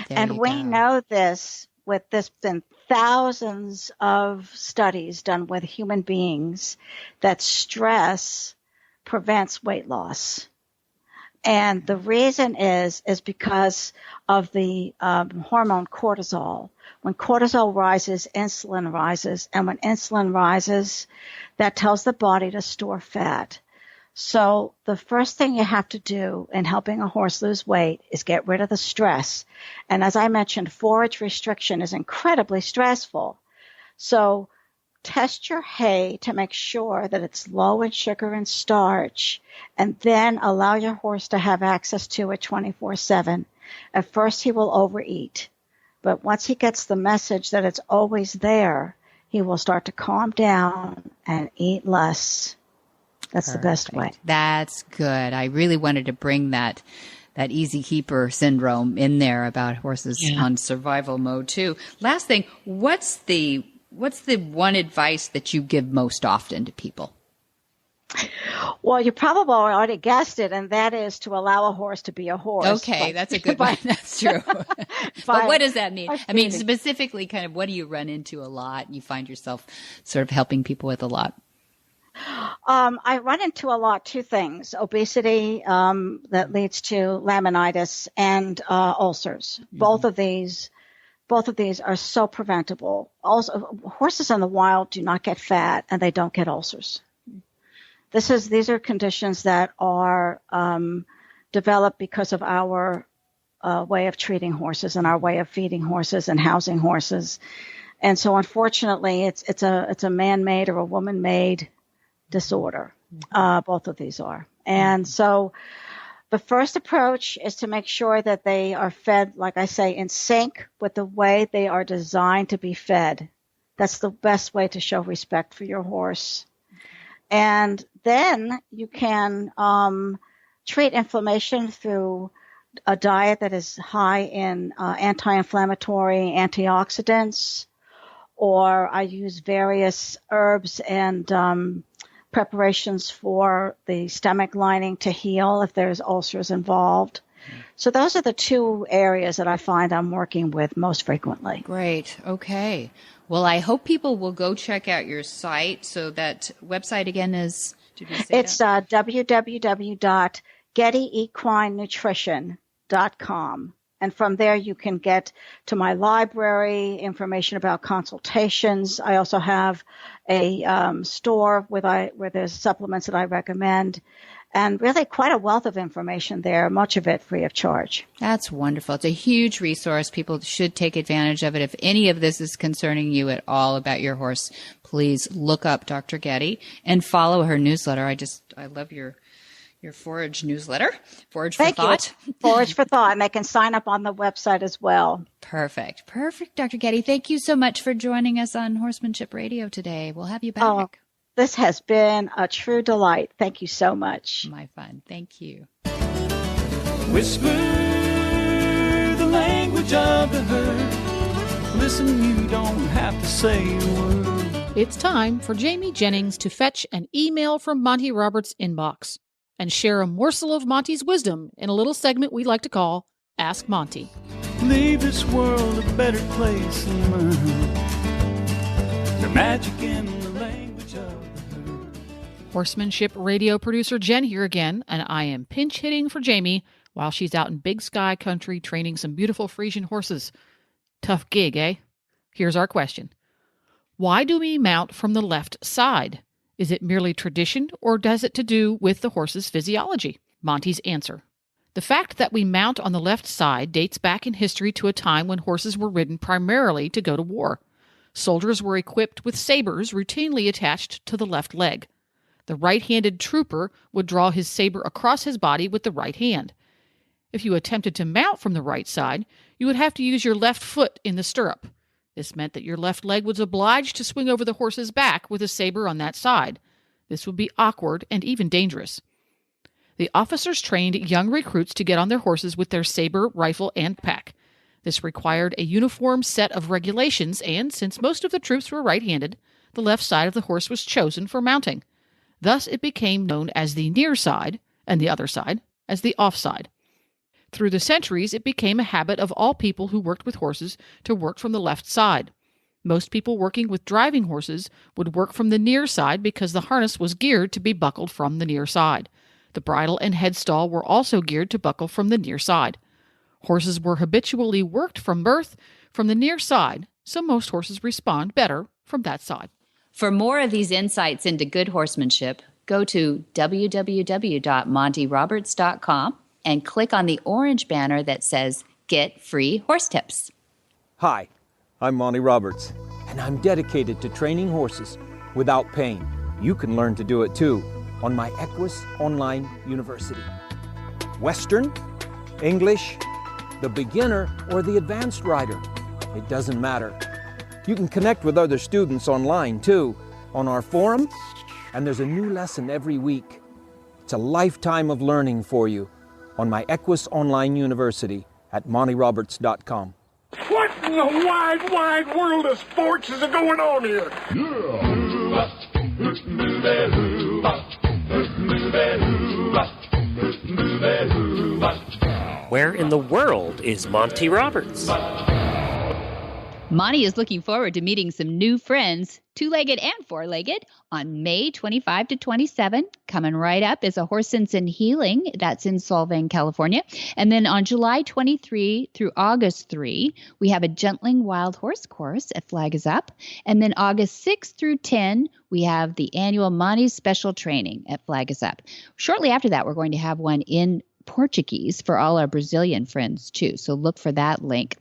And we know this there's been thousands of studies done with human beings that stress prevents weight loss. And the reason is because of the hormone cortisol. When cortisol rises, insulin rises. And when insulin rises, that tells the body to store fat. So the first thing you have to do in helping a horse lose weight is get rid of the stress. And as I mentioned, forage restriction is incredibly stressful. So test your hay to make sure that it's low in sugar and starch, and then allow your horse to have access to it 24/7. At first, he will overeat, but once he gets the message that it's always there, he will start to calm down and eat less. That's the best way. That's good. I really wanted to bring that easy keeper syndrome in there about horses on survival mode too. Last thing, what's the one advice that you give most often to people? Well, you probably already guessed it, and that is to allow a horse to be a horse. Okay, that's a good one. That's true. But what does that mean? I mean, specifically, kind of what do you run into a lot and you find yourself sort of helping people with a lot? I run into a lot, two things: obesity that leads to laminitis and ulcers. Mm-hmm. Both of these are so preventable. Also, horses in the wild do not get fat and they don't get ulcers. These are conditions that are developed because of our way of treating horses and our way of feeding horses and housing horses. And so, unfortunately, it's a man-made or a woman-made disorder. Both of these are. And so the first approach is to make sure that they are fed, like I say, in sync with the way they are designed to be fed. That's the best way to show respect for your horse. And then you can treat inflammation through a diet that is high in anti-inflammatory antioxidants, or I use various herbs and preparations for the stomach lining to heal if there's ulcers involved. So those are the two areas that I find I'm working with most frequently. Great. Okay. Well, I hope people will go check out your site. So that website again is, did you say it's www.gettyequinenutrition.com. And from there, you can get to my library, information about consultations. I also have a store where there's supplements that I recommend, and really quite a wealth of information there, much of it free of charge. That's wonderful. It's a huge resource. People should take advantage of it. If any of this is concerning you at all about your horse, please look up Dr. Getty and follow her newsletter. I love your Forage newsletter, Forage for Thought. Forage for Thought, and they can sign up on the website as well. Perfect, Dr. Getty. Thank you so much for joining us on Horsemanship Radio today. We'll have you back. Oh, this has been a true delight. Thank you so much. My fun. Thank you. Whisper the language of the herd. Listen, you don't have to say a word. It's time for Jamie Jennings to fetch an email from Monty Roberts' inbox and share a morsel of Monty's wisdom in a little segment we like to call Ask Monty. Leave this world a better place than mine. The magic in the language of the herd. Horsemanship Radio producer Jen here again, and I am pinch hitting for Jamie while she's out in Big Sky Country training some beautiful Frisian horses. Tough gig, eh? Here's our question. Why do we mount from the left side? Is it merely tradition, or does it to do with the horse's physiology? Monty's answer. The fact that we mount on the left side dates back in history to a time when horses were ridden primarily to go to war. Soldiers were equipped with sabers routinely attached to the left leg. The right-handed trooper would draw his saber across his body with the right hand. If you attempted to mount from the right side, you would have to use your left foot in the stirrup. This meant that your left leg was obliged to swing over the horse's back with a saber on that side. This would be awkward and even dangerous. The officers trained young recruits to get on their horses with their saber, rifle, and pack. This required a uniform set of regulations, and since most of the troops were right-handed, the left side of the horse was chosen for mounting. Thus it became known as the near side, and the other side as the off side. Through the centuries, it became a habit of all people who worked with horses to work from the left side. Most people working with driving horses would work from the near side because the harness was geared to be buckled from the near side. The bridle and headstall were also geared to buckle from the near side. Horses were habitually worked from birth from the near side, so most horses respond better from that side. For more of these insights into good horsemanship, go to www.montyroberts.com and click on the orange banner that says Get Free Horse Tips. Hi, I'm Monty Roberts, and I'm dedicated to training horses without pain. You can learn to do it too on my Equus Online University. Western, English, the beginner, or the advanced rider. It doesn't matter. You can connect with other students online too, on our forum, and there's a new lesson every week. It's a lifetime of learning for you on my Equus Online University at montyroberts.com. What in the wide, wide world of sports is going on here? Where in the world is Monty Roberts? Monty is looking forward to meeting some new friends, two-legged and four-legged, on May 25 to 27. Coming right up is a Horse Sense and Healing. That's in Solvang, California. And then on July 23 through August 3, we have a Gentling Wild Horse course at Flag is Up. And then August 6 through 10, we have the annual Monty's Special Training at Flag is Up. Shortly after that, we're going to have one in Portuguese for all our Brazilian friends, too. So look for that link.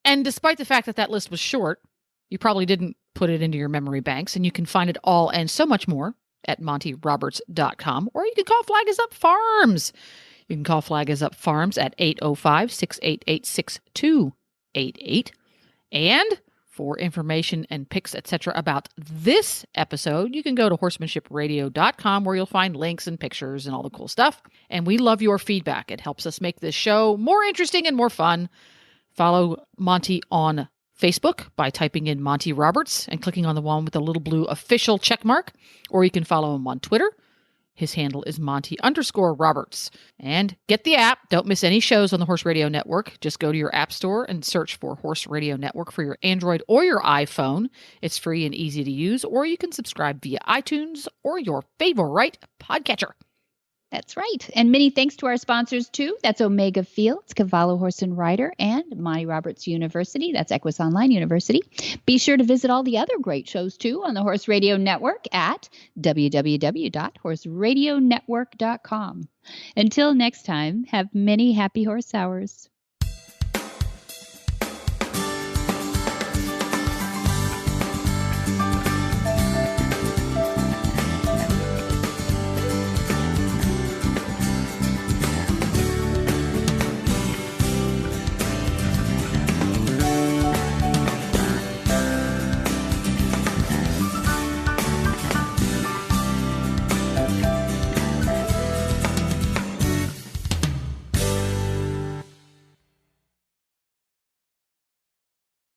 And despite the fact that that list was short, you probably didn't put it into your memory banks, and you can find it all and so much more at montyroberts.com, or you can call Flag is Up Farms. You can call Flag is Up Farms at 805-688-6288. And for information and pics, etc. about this episode, you can go to horsemanshipradio.com, where you'll find links and pictures and all the cool stuff. And we love your feedback. It helps us make this show more interesting and more fun. Follow Monty on Facebook by typing in Monty Roberts and clicking on the one with the little blue official check mark, or you can follow him on Twitter. His handle is Monty_Roberts. And get the app. Don't miss any shows on the Horse Radio Network. Just go to your app store and search for Horse Radio Network for your Android or your iPhone. It's free and easy to use, or you can subscribe via iTunes or your favorite podcatcher. That's right. And many thanks to our sponsors, too. That's Omega Fields, Cavallo Horse and Rider, and Monty Roberts University. That's Equus Online University. Be sure to visit all the other great shows, too, on the Horse Radio Network at www.horseradionetwork.com. Until next time, have many happy horse hours.